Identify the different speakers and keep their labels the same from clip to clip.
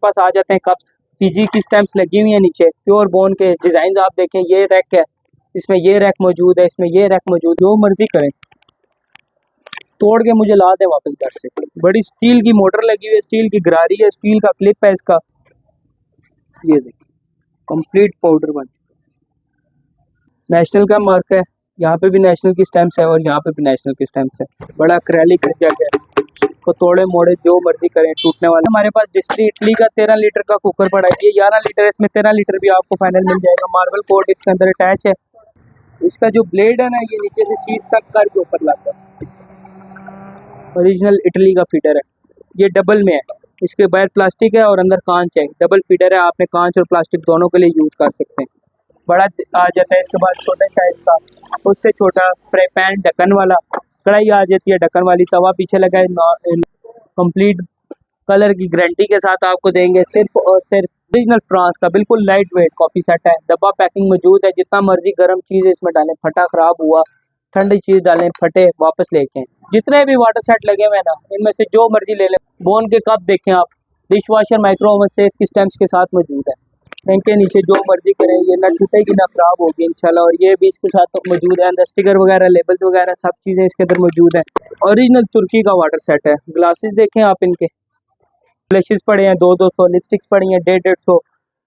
Speaker 1: पास आ जाते हैं cups. PG की स्टैम्प्स लगी हुई है नीचे, प्योर बोन के डिजाइन आप देखें। ये रैक है, इसमें ये रैक मौजूद है, इसमें ये रैक मौजूद, जो मर्जी करें तोड़ के मुझे ला दें वापस घर से। बड़ी स्टील की मोटर लगी हुई है, स्टील की गरारी है, स्टील का क्लिप है इसका। ये देखिए कंप्लीट पाउडर बन। नेशनल का मार्क है, यहाँ पे भी नेशनल की स्टैम्प्स है और यहाँ पे भी नेशनल की स्टैम्प्स है। बड़ा एक्रेलिक जग है, इसको तोड़े मोड़े जो मर्जी करें, टूटने वाला। हमारे पास डिस्ट्री इटली का 13 लीटर का कुकर पड़ा है, ये 11 लीटर है, इसमें 13 लीटर भी आपको फाइनल मिल जाएगा। मार्बल कोट इसके अंदर अटैच है। इसका जो ब्लेड है ना, ये नीचे से चीज सक करके ऊपर लाता है। ओरिजिनल इटली का फीडर है, ये डबल में है, इसके बाहर प्लास्टिक है और अंदर कांच है। डबल फीडर है, आपने कांच और प्लास्टिक दोनों के लिए यूज कर सकते हैं। बड़ा आ जाता है। इसके बाद छोटे साइज का, उससे छोटा फ्राई पैन ढक्कन वाला, कढ़ाई आ जाती है ढक्कन वाली, तवा पीछे लगा है। कंप्लीट कलर की गारंटी के साथ आपको देंगे। सिर्फ और सिर्फ ओरिजिनल फ्रांस का बिल्कुल लाइट वेट कॉफ़ी सेट है। डब्बा पैकिंग मौजूद है, जितना मर्जी गर्म चीज़ इसमें डालें, फटा खराब हुआ, ठंडी चीज़ डालें, फटे वापस लेके। जितने भी वाटर सेट लगे हुए हैं ना, इनमें से जो मर्जी ले लें। बोन के कप देखें आप, dish washer micro oven safe की स्टैम्प्स के साथ मौजूद है। इनके नीचे जो मर्जी करें, ये ना टूटेगी ना खराब होगी इंशाल्लाह। और ये भी इसके साथ मौजूद है, अंदर स्टिकर वगैरह, लेबल्स वगैरह सब चीज़ें इसके अंदर मौजूद है। ओरिजिनल तुर्की का वाटर सेट है। ग्लासेस देखें आप, इनके ब्लशेस पड़े हैं 200-200, लिपस्टिक्स पड़ी हैं 150-150,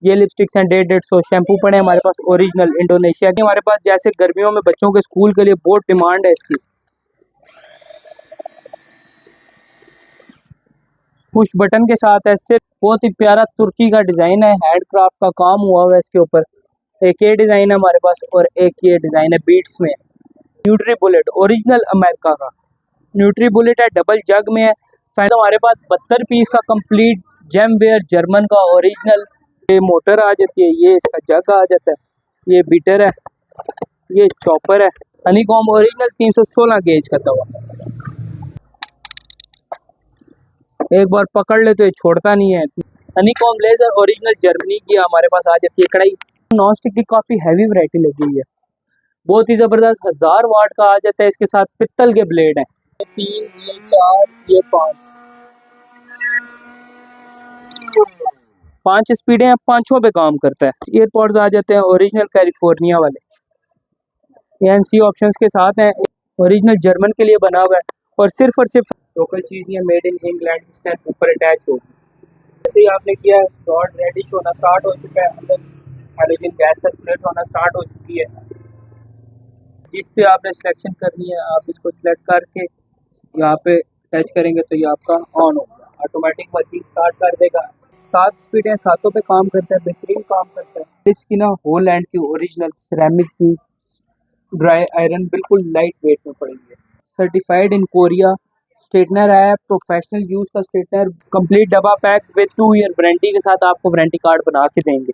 Speaker 1: ये लिपस्टिक्स हैं 150-150, शैम्पू पड़े हैं हमारे पास ओरिजिनल इंडोनेशिया के। हमारे पास जैसे गर्मियों में बच्चों के स्कूल के लिए बहुत डिमांड है इसकी। पुश बटन के साथ है, सिर्फ बहुत ही प्यारा तुर्की का डिज़ाइन है, हैंडक्राफ्ट का काम हुआ हुआ है इसके ऊपर। एक ये डिज़ाइन है हमारे पास और एक ये डिज़ाइन है बीट्स में। न्यूट्री बुलेट ओरिजिनल अमेरिका का न्यूट्री बुलेट है, डबल जग में है। तो हमारे पास 72 पीस का कंप्लीट जेम वेयर जर्मन का ओरिजिनल। ये मोटर आ जाती है, ये इसका जग आ जाता है, ये बीटर है, ये चॉपर है। हनीकॉम ओरिजिनल 316 गेज का तवा, एक बार पकड़ ले तो ये छोड़ता नहीं है। हनीकॉम लेजर ओरिजिनल जर्मनी की हमारे पास आ जाती है कढ़ाई। नॉन स्टिक की काफ़ी हैवी वैरायटी लगी हुई है, बहुत ही ज़बरदस्त। 1000 वाट का आ जाता है, इसके साथ पित्तल के ब्लेड हैं। 3, ये 4, ये 5 स्पीडें हैं, पांचों पे काम करता है। एयरपॉड्स आ जाते हैं ओरिजिनल कैलिफोर्निया वाले, एएनसी ऑप्शंस के साथ हैं। ओरिजिनल जर्मन के लिए बना हुआ है और सिर्फ लोकल चीज़ नहीं है, मेड इन इंग्लैंड स्टैम्प ऊपर अटैच होगी। जैसे ही आपने किया, डॉट रेडिश होना स्टार्ट हो चुका है, अंदर हाइड्रोजन गैस सर्कुलेट होना स्टार्ट हो चुकी है। जिस पे आपने सिलेक्शन करनी है, आप इसको सिलेक्ट करके यहाँ पे टच करेंगे तो ये आपका ऑन होगा, ऑटोमेटिक वर्किंग स्टार्ट कर देगा। 7 स्पीड है, सातों पे काम करता है, बेहतरीन काम करता है। क्लिप्स की ना होल हैंड की ओरिजिनल सिरेमिक की ड्राई आयरन बिल्कुल लाइट वेट में पड़ेगी। सर्टिफाइड इन कोरिया स्ट्रेटनर है, प्रोफेशनल यूज़ का स्ट्रेटनर। कंप्लीट डब्बा पैक विद 2 ईयर वारंटी के साथ आपको वारंटी कार्ड बना के देंगे।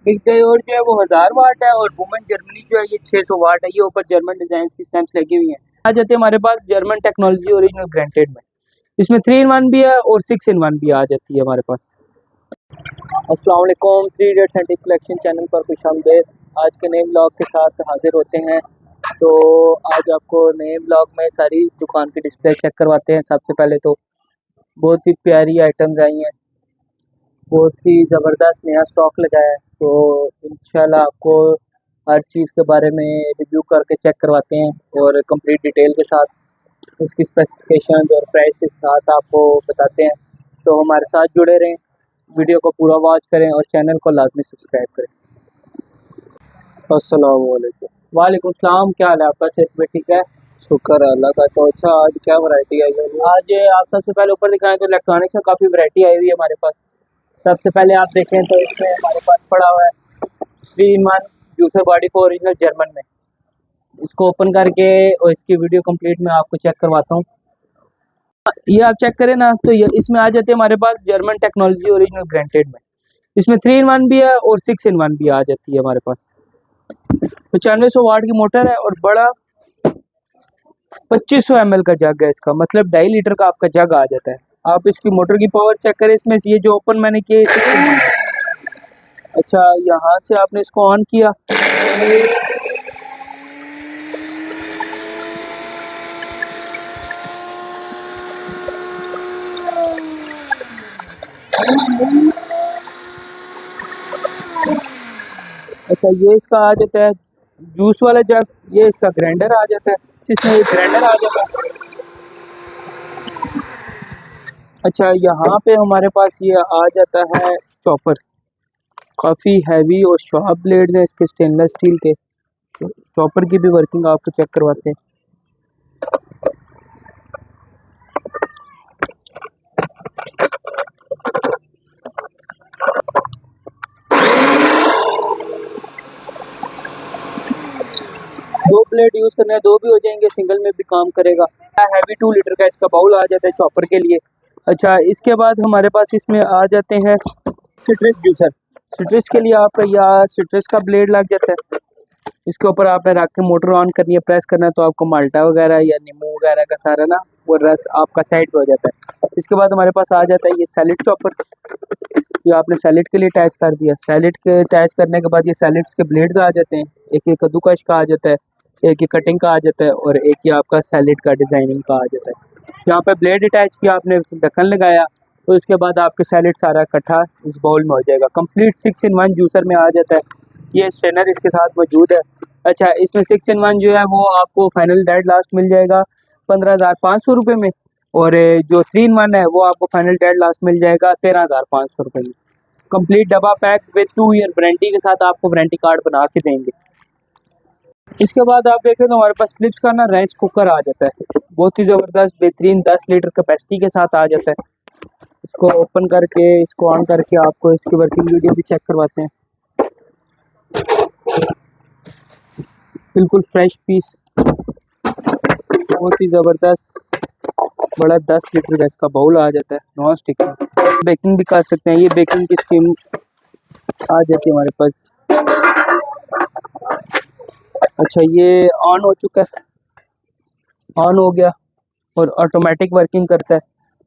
Speaker 1: मिक्स गाय और जो है वो 1000 वाट है और वुमेन जर्मनी जो है ये 600 वाट है। ये ऊपर जर्मन डिजाइन की स्टैम्प्स लगी हुई हैं। आ जाते हैं हमारे पास जर्मन टेक्नोलॉजी ओरिजिनल ग्रांटेड में, इसमें 3 in 1 भी है और 6 in 1 भी आ जाती है हमारे पास। अस्सलाम वालेकुम, 3 Idiots एंटीक कलेक्शन चैनल पर खुशामदीद। आज के नए ब्लॉग के साथ हाजिर होते हैं। तो आज आपको नए ब्लॉग में सारी दुकान की डिस्प्ले चेक करवाते हैं। सबसे पहले तो बहुत ही प्यारी आइटम्स आई हैं, बहुत ही ज़बरदस्त नया स्टॉक लगाया है। तो इंशाल्लाह आपको हर चीज़ के बारे में रिव्यू करके चेक करवाते हैं और कंप्लीट डिटेल के साथ, उसकी स्पेसिफिकेशन और प्राइस के साथ आपको बताते हैं। तो हमारे साथ जुड़े रहें, वीडियो को पूरा वॉच करें और चैनल को लाजमी सब्सक्राइब करें।
Speaker 2: अस्सलाम वालेकुम।
Speaker 1: वालेकुम सलाम, क्या हाल है आपका? सेहत में ठीक है?
Speaker 2: शुक्र है अल्लाह का। तो अच्छा, आज क्या वैरायटी आई है?
Speaker 1: आज आप सबसे पहले ऊपर दिखाएं तो इलेक्ट्रॉनिक्स में काफ़ी वैरायटी आई हुई है हमारे पास। सबसे पहले आप देखें तो इसमें हमारे पास पड़ा हुआ है 3 in 1 जूसर बॉडी को ओरिजिनल जर्मन में। इसको ओपन करके और इसकी वीडियो कंप्लीट में आपको चेक करवाता हूँ। ये आप चेक करें ना, तो ये इसमें आ जाते हैं हमारे पास जर्मन टेक्नोलॉजी ओरिजिनल ग्रांटेड में। इसमें 3 in 1 भी है और 6 in 1 भी आ जाती है हमारे पास। 9500 वाट की मोटर है और बड़ा 2500 ml का जग है इसका, मतलब 2.5 लीटर का आपका जग आ जाता है। आप इसकी मोटर की पावर चेक करें, इसमें ये जो ओपन मैंने किया। अच्छा, यहाँ से आपने इसको ऑन किया, अच्छा, ये इसका आ जाता है जूस वाला जग, ये इसका ग्राइंडर आ जाता है, इसमें एक ग्राइंडर आ जाता है। अच्छा, यहाँ पे हमारे पास ये आ जाता है चॉपर, काफ़ी हैवी और शार्प ब्लेड्स हैं इसके, स्टेनलेस स्टील के। तो चॉपर की भी वर्किंग आपको चेक करवाते हैं। दो ब्लेड यूज़ करना है, दो भी हो जाएंगे, सिंगल में भी काम करेगा। हैवी 2 लीटर का इसका बाउल आ जाता है चॉपर के लिए। अच्छा, इसके बाद हमारे पास इसमें आ जाते हैं सिट्रस जूसर। सिट्रस के लिए आपका या सिट्रस का ब्लेड लग जाता है, इसके ऊपर आपने रख के मोटर ऑन करनी है, प्रेस करना है, तो आपको माल्टा वगैरह या नींबू वगैरह का सारा ना वो रस आपका साइड पे हो जाता है। इसके बाद हमारे पास आ जाता है ये सैलेड चॉपर, ये आपने सैलेड के लिए अटैच कर दिया। सैलेड के अटैच करने के बाद ये सैलेड्स के ब्लेड्स आ जाते हैं, एक एक कद्दूकश का आ जाता है, एक ये कटिंग का आ जाता है, और एक ये आपका सैलेड का डिज़ाइनिंग का आ जाता है। यहाँ पे ब्लेड अटैच किया आपने, ढक्कन लगाया, तो इसके बाद आपके सैलेड सारा इकट्ठा इस बाउल में हो जाएगा। कंप्लीट 6 in 1 जूसर में आ जाता है। ये स्ट्रेनर इसके साथ मौजूद है। अच्छा, इसमें 6 in 1 जो है वो आपको फाइनल डेड लास्ट मिल जाएगा 15,500 रुपये में, और जो 3 in 1 है वो आपको फाइनल डेड लास्ट मिल जाएगा 13,500 रुपये में। कंप्लीट डब्बा पैक विद 2 ईयर वारंटी के साथ आपको वारंटी कार्ड बना के देंगे। इसके बाद आप देखें तो हमारे पास फिलिप्स का ना राइस कुकर आ जाता है, बहुत ही ज़बरदस्त बेहतरीन 10 लीटर कैपेसिटी के साथ आ जाता है। इसको ओपन करके, इसको ऑन करके आपको इसकी वर्किंग वीडियो भी चेक करवाते हैं। बिल्कुल फ्रेश पीस, बहुत ही ज़बरदस्त बड़ा 10 लीटर का इसका बाउल आ जाता है, नॉन स्टिक। बेकिंग भी कर सकते हैं, ये बेकिंग की स्टीम आ जाती है हमारे पास। अच्छा, ये ऑन हो चुका है, ऑन हो गया और ऑटोमेटिक वर्किंग करता है,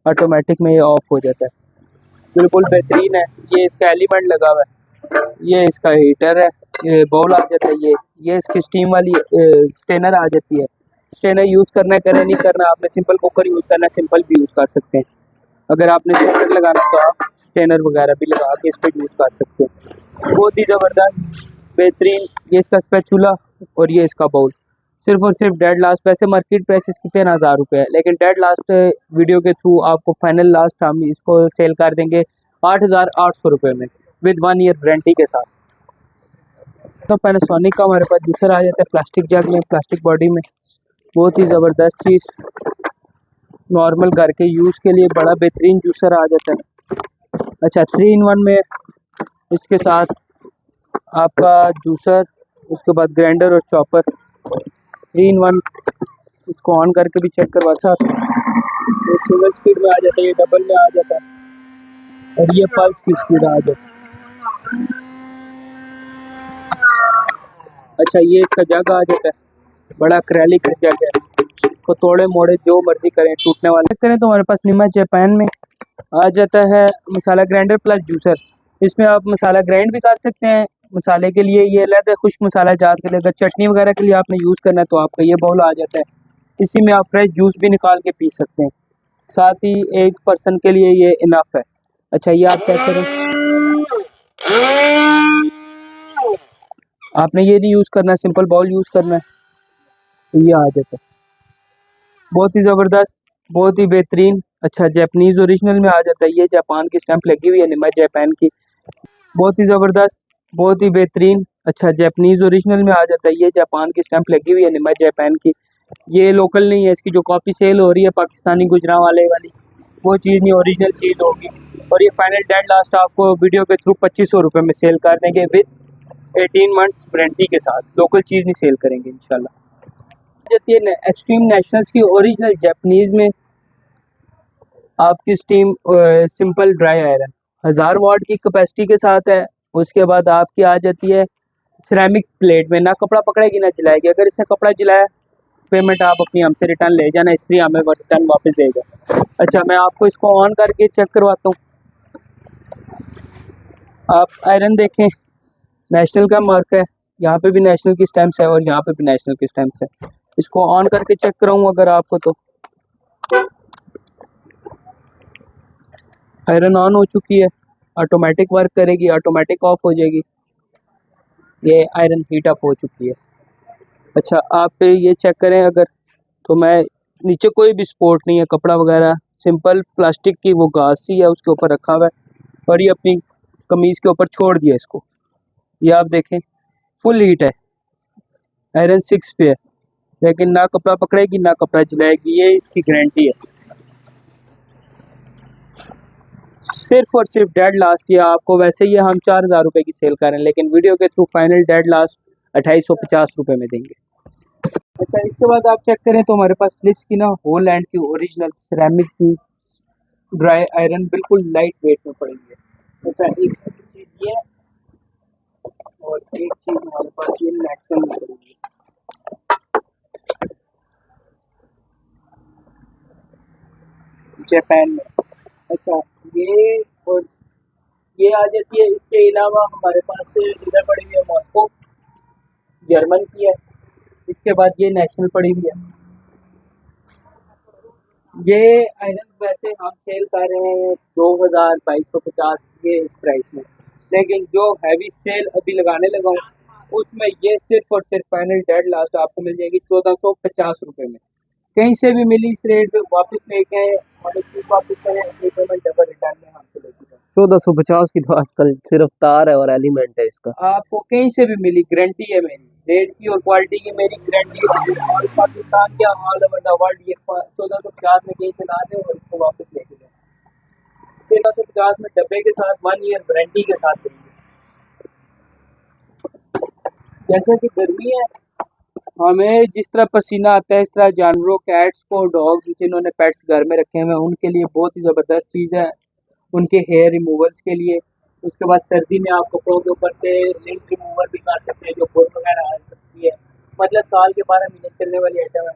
Speaker 1: ऑटोमेटिक में ये ऑफ हो जाता है। बिल्कुल बेहतरीन है। ये इसका एलिमेंट लगा हुआ है, ये इसका हीटर है, ये बाउल आ जाता है, ये इसकी स्टीम वाली स्टेनर आ जाती है। स्टेनर यूज़ करना है, करें नहीं करना, आपने सिंपल कुकर यूज़ करना है, सिंपल भी यूज़ कर सकते हैं। अगर आपने स्टेनर लगाना तो आप स्टेनर वगैरह भी लगा के इसको यूज़ कर सकते हैं। बहुत ही ज़बरदस्त बेहतरीन ये इसका स्पैचुला और ये इसका बाउल। सिर्फ और सिर्फ डेड लास्ट, वैसे मार्केट प्राइस इसकी 13,000 रुपये है, लेकिन डेड लास्ट वीडियो के थ्रू आपको फाइनल लास्ट हम इसको सेल कर देंगे 8,800 रुपये में विद 1 ईयर वारंटी के साथ। तो पैनासोनिक का हमारे पास जूसर आ जाता है प्लास्टिक जग में, प्लास्टिक बॉडी में, बहुत ही ज़बरदस्त चीज़। नॉर्मल घर के यूज़ के लिए बड़ा बेहतरीन जूसर आ जाता है। अच्छा, 3 in 1 में इसके साथ आपका जूसर, उसके बाद ग्राइंडर और चॉपर, 3 in 1। इसको ऑन करके भी चेक करवा सकते हैं। ये सिंगल स्पीड में आ जाता है, ये डबल में आ जाता है, और ये पल्स की स्पीड आ जाती है। अच्छा, ये इसका जग आ जाता है, बड़ा एक्रेलिक जग है, इसको तोड़े मोड़े जो मर्जी करें, टूटने वाले करें तो हमारे पास निमा जापान में आ जाता है मसाला ग्राइंडर प्लस जूसर। इसमें आप मसाला ग्राइंड भी कर सकते हैं, मसाले के लिए ये अलग है, खुश्क मसाला जार के लिए। अगर चटनी वगैरह के लिए आपने यूज़ करना है तो आपका ये बाउल आ जाता है, इसी में आप फ्रेश जूस भी निकाल के पी सकते हैं। साथ ही एक पर्सन के लिए ये इनफ है। अच्छा, ये आप क्या करें, आपने ये नहीं यूज़ करना, सिंपल बाउल यूज़ करना है, तो ये आ जाता है। बहुत ही ज़बरदस्त, बहुत ही बेहतरीन। अच्छा, जापानीज़ ओरिजिनल में आ जाता है, ये जापान की स्टैंप लगी हुई है निमा जापान की, बहुत ही ज़बरदस्त, बहुत ही बेहतरीन। अच्छा, जापानीज़ ओरिजिनल में आ जाता है, ये जापान की स्टैंप लगी हुई है निमा जापान की, ये लोकल नहीं है, इसकी जो कॉपी सेल हो रही है पाकिस्तानी गुजरांवाले वाली, वो चीज़ नहीं, ओरिजिनल चीज़ होगी। और ये फाइनल डेड लास्ट आपको वीडियो के थ्रू 2500 रुपये में सेल कर देंगे विद 18 मंथ्स वारंटी के साथ। लोकल चीज़ नहीं सेल करेंगे इंशाल्लाह। जाती है एक्सट्रीम नेशनल्स की ओरिजिनल जापानीज़ में आपकी स्टीम सिंपल ड्राई आयरन 1000 वाट की कैपेसिटी के साथ है। उसके बाद आपकी आ जाती है सिरेमिक प्लेट में, ना कपड़ा पकड़ेगी ना जलाएगी। अगर इससे कपड़ा जलाया, पेमेंट आप अपनी हमसे रिटर्न ले जाना, इस्त्री हमें रिटर्न वापस देगा। अच्छा, मैं आपको इसको ऑन करके चेक करवाता हूँ। आप आयरन देखें, नेशनल का मार्क है, यहाँ पे भी नेशनल की स्टैम्प्स है और यहाँ पे भी नेशनल की स्टैम्प्स है। इसको ऑन करके चेक कराऊँ अगर आपको, तो आयरन ऑन हो चुकी है, ऑटोमेटिक वर्क करेगी, ऑटोमेटिक ऑफ हो जाएगी। ये आयरन हीट अप हो चुकी है। अच्छा, आप ये चेक करें अगर, तो मैं नीचे कोई भी सपोर्ट नहीं है, कपड़ा वगैरह सिंपल प्लास्टिक की वो गाज सी है उसके ऊपर रखा हुआ है, और ये अपनी कमीज़ के ऊपर छोड़ दिया इसको। ये आप देखें फुल हीट है, आयरन 6 पे है, लेकिन ना कपड़ा पकड़ेगी ना कपड़ा जलाएगी, ये इसकी गारंटी है। सिर्फ और सिर्फ डेड लास्ट, ये आपको वैसे ही हम 4,000 रुपये की सेल कर रहे हैं, लेकिन वीडियो के थ्रू फाइनल डेड लास्ट 2850 रुपये में देंगे। अच्छा, इसके बाद आप चेक करें तो हमारे पास फिलिप्स की ना होल हैंड की ओरिजिनल सिरेमिक की ड्राई आयरन बिल्कुल लाइट वेट में पड़ी है। अच्छा, एक चीज़ ये है, और एक चीज़ हमारे पास ये नेक्सन में पड़ी है, जापान में। अच्छा, ये और ये आ जाती है। इसके अलावा हमारे पास इधर पड़ी हुई है मॉस्को, जर्मन की है। इसके बाद ये नेशनल पड़ी हुई है। ये आयरन वैसे हम सेल कर रहे हैं 2,250 ये इस प्राइस में, लेकिन जो हैवी सेल अभी लगाने लगा हूँ उसमें ये सिर्फ और सिर्फ फाइनल डेड लास्ट आपको मिल जाएगी 1,450 रुपये में। कहीं से भी मिली इस रेट पे वापस लेके आए, हमें चीज़ वापस करें, अपनी पेमेंट डबल रिटर्न में हमसे ले चुके।
Speaker 2: 1450 की तो आजकल सिर्फ तार है और एलिमेंट है इसका।
Speaker 1: आपको कहीं से भी मिली, गारंटी है मेरी, रेट की और क्वालिटी की मेरी गारंटी है। और पाकिस्तान के ऑल ओवर द वर्ल्ड ये 1450 में कहीं से ला दें और इसको वापस लेके जाए। 1450 में डब्बे के साथ 1 ईयर वारंटी के साथ देंगे। जैसे कि गर्मी है, हमें जिस तरह पसीना आता है इस तरह जानवरों, कैट्स को, डॉग्स जिन्होंने पेट्स घर में रखे हुए हैं उनके लिए बहुत ही ज़बरदस्त चीज़ है, उनके हेयर रिमूवल्स के लिए। उसके बाद सर्दी में आप कपड़ों के ऊपर से लिंक रिमूवर भी कर सकते हैं, जो बोट वगैरह आ सकती है। मतलब साल के 12 महीने चलने वाली आइटम है,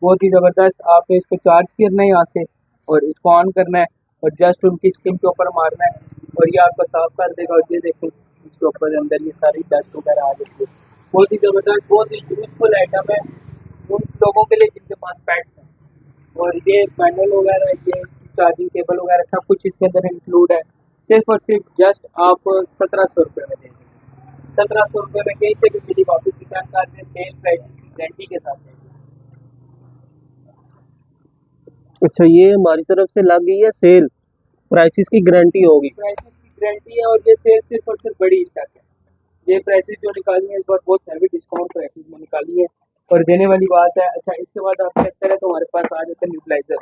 Speaker 1: बहुत ही ज़बरदस्त। आपने इसको चार्ज करना है यहाँ से और इसको ऑन करना है और जस्ट उनकी स्किन के ऊपर मारना है और ये आपको साफ कर देगा। और ये देखें इसके ऊपर अंदर ये सारी डस्ट वगैरह आ जाती है। बहुत ही ज़बरदस्त, बहुत ही यूजफुल आइटम है उन लोगों के लिए जिनके पास पेट्स हैं। और ये पैनल वगैरह, ये इसकी चार्जिंग केबल वगैरह सब कुछ इसके अंदर इंक्लूड है। सिर्फ और सिर्फ जस्ट आप 1,700 रुपये में देंगे। 1,700 रुपये में कहीं से भी मिली वापस रिटर्न कर दें, सेल प्राइस की गारंटी के साथ देंगे।
Speaker 2: अच्छा, ये हमारी तरफ से लग गई है सेल, प्राइसेस की गारंटी होगी।
Speaker 1: प्राइसेस की गारंटी है और ये सेल सिर्फ और सिर्फ बड़ी तक है। ये प्राइसेस जो निकाली है इस बार बहुत हैवी डिस्काउंट प्राइसेस में निकाली है और देने वाली बात है। अच्छा, इसके बाद आप चेक करें तो हमारे पास आ जाता है न्यूट्रलाइजर।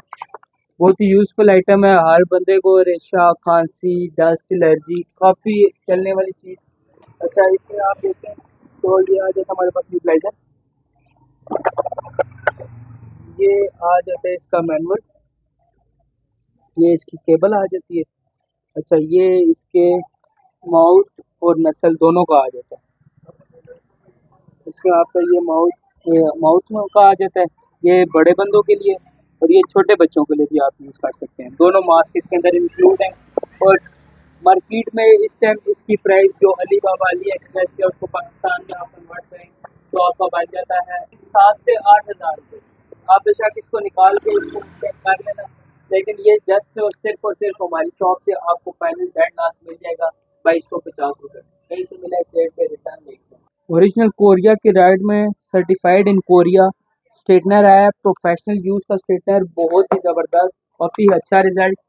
Speaker 1: बहुत ही यूज़फुल आइटम है, हर बंदे को रेशा, खांसी, डस्ट एलर्जी काफ़ी चलने वाली चीज़। अच्छा, इसमें आप देखें तो ये आ जाता है हमारे पास न्यूट्रलाइजर, ये आ जाता है इसका मैनुअल, ये इसकी केबल आ जाती है। अच्छा, ये इसके माउथ और नस्ल दोनों का आ जाता है। इसके आपका ये माउथ में का आ जाता है, ये बड़े बंदों के लिए और ये छोटे बच्चों के लिए भी आप यूज़ कर सकते हैं। दोनों मास्क इसके अंदर इंक्लूड हैं। और मार्केट में इस टाइम इसकी प्राइस जो अली बाबा अली एक्सप्रेस है उसको पाकिस्तान में आप कन्वर्ट करें तो आपका बन जाता है 7 से 8 हज़ार रुपये। आप बेशक इसको निकाल के इसको चेक कर लेना, लेकिन ये जस्ट और सिर्फ हमारी शॉप से आपको फाइनल डेड लास्ट मिल जाएगा 2,250 रुपये। कहीं से मिला इस रेट पे रिटर्न देखते हैं। ओरिजिनल कोरिया के राइड में सर्टिफाइड इन कोरिया स्ट्रेटनर है, प्रोफेशनल यूज़ का स्ट्रेटनर, बहुत ही ज़बरदस्त, काफ़ी अच्छा रिजल्ट।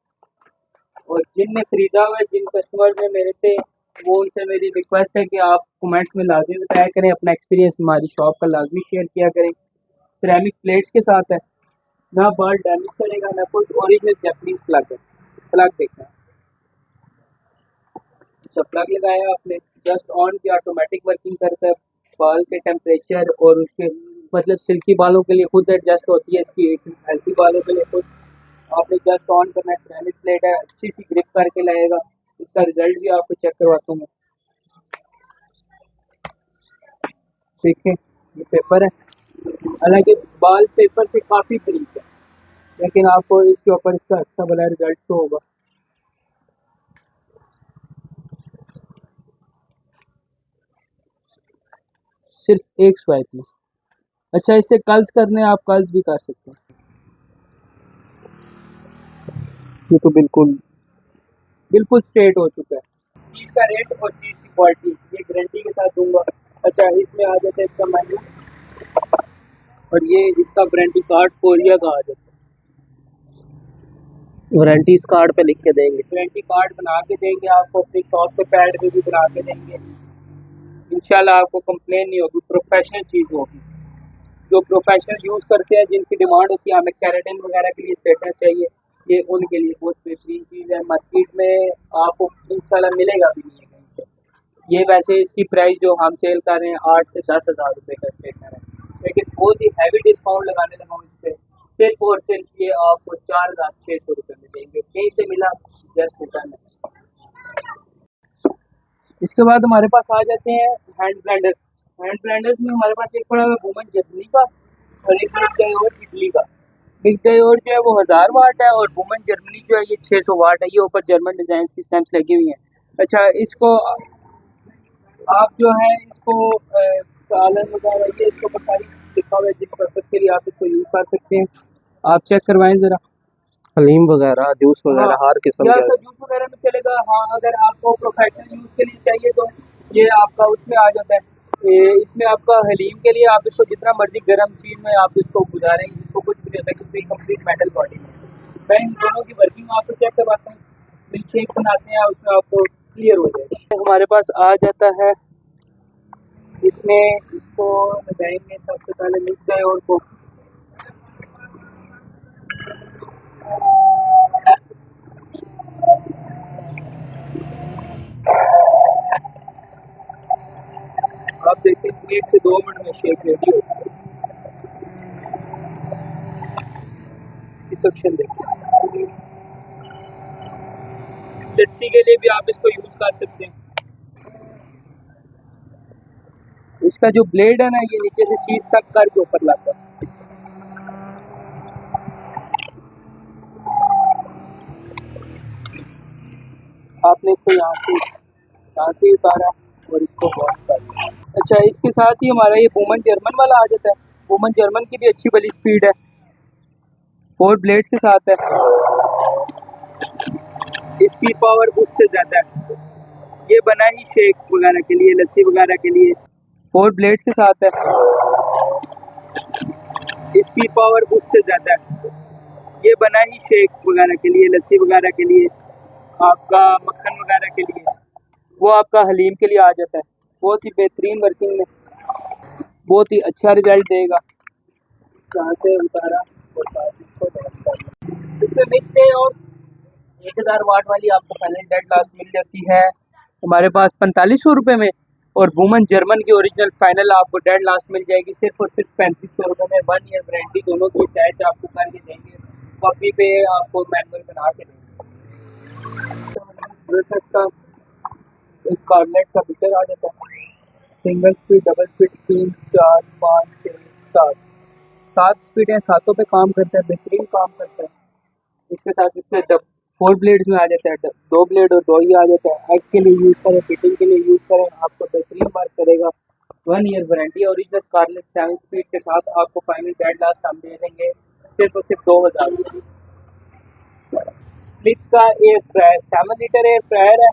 Speaker 1: और जिनने ख़रीदा हुआ है, जिन कस्टमर ने मेरे से, वो उनसे मेरी रिक्वेस्ट है कि आप कमेंट्स में लाजमी बताया करें, अपना एक्सपीरियंस हमारी शॉप का लाजमी शेयर किया करें। सिरेमिक प्लेट्स के साथ है, ना बाल डैमेज करेगा ना कुछ, ओरिजिनल जापानीज प्लग है। प्लग देखना, अच्छा प्लग लगाया आपने, जस्ट ऑन किया, ऑटोमेटिक वर्किंग करता है। बाल के टेम्परेचर और उसके मतलब सिल्की बालों के लिए खुद एडजस्ट होती है, इसकी हेल्थी बालों के लिए खुद। आपने जस्ट ऑन करना है, सिरेमिक प्लेट है, अच्छी सी ग्रिप करके लाएगा। इसका रिजल्ट भी आपको चेक करवाता हूँ मैं। देखिए ये पेपर है, हालांकि बाल पेपर से काफ़ी बारीक है, लेकिन आपको इसके ऊपर इसका अच्छा भला रिजल्ट शो होगा। सिर्फ एक स्वाइप में। अच्छा, इससे कर्ल्स करने हैं, आप कर्ल्स भी कर सकते हैं।
Speaker 2: ये तो बिल्कुल
Speaker 1: बिल्कुल स्ट्रेट हो चुका है। चीज़ का रेट और चीज़ की क्वालिटी ये गारंटी के साथ दूंगा। अच्छा, इसमें आ जाता है इसका मेन्यू और ये इसका वारंटी कार्ड कोरिया का आ जाता है।
Speaker 2: वारंटी इस कार्ड पे लिख के देंगे।
Speaker 1: वारंटी कार्ड बना के देंगे आपको, अपनी शॉप पे पैड में भी बना के देंगे। इंशाल्लाह आपको कंप्लेन नहीं होगी, प्रोफेशनल चीज़ होगी। जो प्रोफेशनल यूज़ करते हैं, जिनकी डिमांड होती है हमें केराटिन वगैरह के लिए स्ट्रेटनर चाहिए, ये उनके लिए बहुत बेहतरीन चीज़ है। मार्केट में आपको इंशाल्लाह मिलेगा भी नहीं है कहीं से। ये वैसे इसकी प्राइस जो हम सेल कर रहे हैं 8 से 10 हज़ार रुपये का स्ट्रेटनर है, लेकिन बहुत ही हैवी डिस्काउंट लगाने लगा हूँ इस पर। सिर्फ और सिर्फ ये आपको 4,600 रुपये में देंगे। कहीं से मिला, जस्ट रिटर्न है। इसके बाद हमारे पास आ जाते हैं हैंड ब्लेंडर। हैंड ब्लेंडर्स में हमारे पास एक पड़ा हुआ है वुमन जर्मनी का और एक मिक्स डायोड इटली का। मिक्स डायोड जो है वो 1000 वाट है और वुमन जर्मनी जो है ये 600 वाट है। ये ऊपर जर्मन डिज़ाइन की स्टैम्प्स लगी हुई हैं। अच्छा, इसको आप जो है इसको सालन वगैरह ये इसको बताइए लिखा हुआ है जिस पर्पज़ के लिए आप इसको यूज़ कर सकते हैं। आप चेक करवाएं ज़रा।
Speaker 2: हलीम वगैरह, जूस
Speaker 1: हाँ,
Speaker 2: वगैरह, हर किस्म
Speaker 1: या
Speaker 2: के।
Speaker 1: तो जूस वगैरह में चलेगा। हाँ, अगर आपको प्रोफेशनल यूज़ के लिए चाहिए तो ये आपका उसमें आ जाता है। इसमें आपका हलीम के लिए आप इसको जितना मर्जी गर्म चीज़ में आप इसको गुजारें, इसको कुछ भी नहीं होता क्योंकि कंप्लीट मेटल बॉडी में। मैं इन दोनों की वर्किंग आपको चेक करवाता हूँ। मिल्क शेक बनाते हैं उसमें आपको क्लियर हो जाएगा। हमारे पास आ जाता है इसमें, इसको लगाएंगे सबसे पहले मिक्स डायोड को। आप देखिए 1 से 2 मिनट में शेक रेडी हो जाएगी। सक्शन देखिए। लस्सी के लिए भी आप इसको यूज़ कर सकते हैं। इसका जो ब्लेड है ना, ये नीचे से चीज़ सक करके ऊपर लाता है। आपने इसको यहाँ से उतारा और इसको वॉश कर लिया। अच्छा, इसके साथ ही हमारा ये वुमन जर्मन वाला आ जाता है। वुमन जर्मन की भी अच्छी बड़ी स्पीड है, 4 ब्लेड्स के साथ है। इसकी पावर उससे ज़्यादा है। ये बना ही शेक वगैरह के लिए, लस्सी वगैरह के लिए। 4 ब्लेड्स के साथ है। इसकी पावर उससे ज़्यादा है। ये बना ही शेक वगैरह के लिए, लस्सी वगैरह के लिए, आपका मक्खन वगैरह के लिए। वो आपका हलीम के लिए आ जाता है। बहुत ही बेहतरीन वर्किंग में, बहुत ही अच्छा रिजल्ट देगा। यहाँ से उतारा और साथ इसको गरम कर लिया। इसमें मिक्स डे और 1000 वाट वाली आपको पहले डेड लास्ट मिल जाती है हमारे पास 4500 रुपये में, और वुमन जर्मन की ओरिजिनल फाइनल आपको डेड लास्ट मिल जाएगी सिर्फ और सिर्फ 3500 रुपये में। 1 ईयर वारंटी दोनों की अटैच आपको करके देंगे। कॉपी पे आपको मैनुअल बना के देंगे। का स्कारलेट का पिक्चर आ जाता है। Single speed, double speed, 3, 4, 5, 6, 7 speed है। सातों पे काम करता है, बेहतरीन काम करता है। इसके साथ इसके 4 ब्लेड्स में आ जाता है, 2 ब्लेड और 2 ही आ जाता है। एग के लिए यूज़ करें, फिटिंग के लिए यूज़ करें, आपको बेहतरीन वर्क करेगा। 1 year warranty original Scarlett 7 speed के साथ आपको फाइनल डेड लास्ट हम दे देंगे सिर्फ और सिर्फ 2000 रुपये। फ्लिप्स का air fryer 7 litre air fryer है।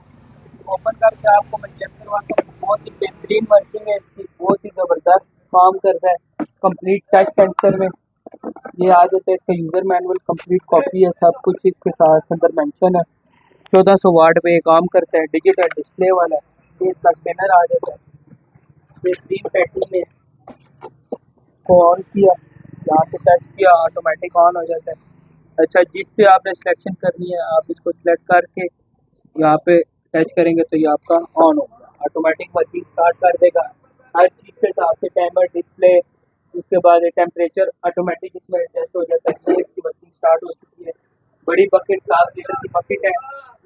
Speaker 1: ओपन करके आपको मैं चेक करवाता हूँ। बहुत ही बेहतरीन वर्किंग है इसकी, बहुत ही ज़बरदस्त काम करता है। कंप्लीट टच सेंसर में ये आ जाता है। इसका यूज़र मैनुअल कंप्लीट कॉपी है, सब कुछ इसके साथ अंदर मेंशन है। 1400 वाट पे ये काम करता है, डिजिटल डिस्प्ले वाला है। ये इसका स्कैनर आ जाता है, बेहतरीन पैकिंग में। को ऑन किया, यहाँ से टच किया, ऑटोमेटिक ऑन हो जाता है। अच्छा, जिस पे आपने सिलेक्शन करनी है आप इसको सिलेक्ट करके यहाँ पे टच करेंगे तो ये आपका ऑन होगा, ऑटोमेटिक वर्किंग स्टार्ट कर देगा। हर चीज़ के हिसाब से टाइमर, डिस्प्ले, उसके बाद टेम्परेचर ऑटोमेटिक इसमें एडजस्ट हो जाता है। ये इसकी वर्किंग स्टार्ट हो चुकी है। बड़ी बकेट 7 लीटर की बकेट है।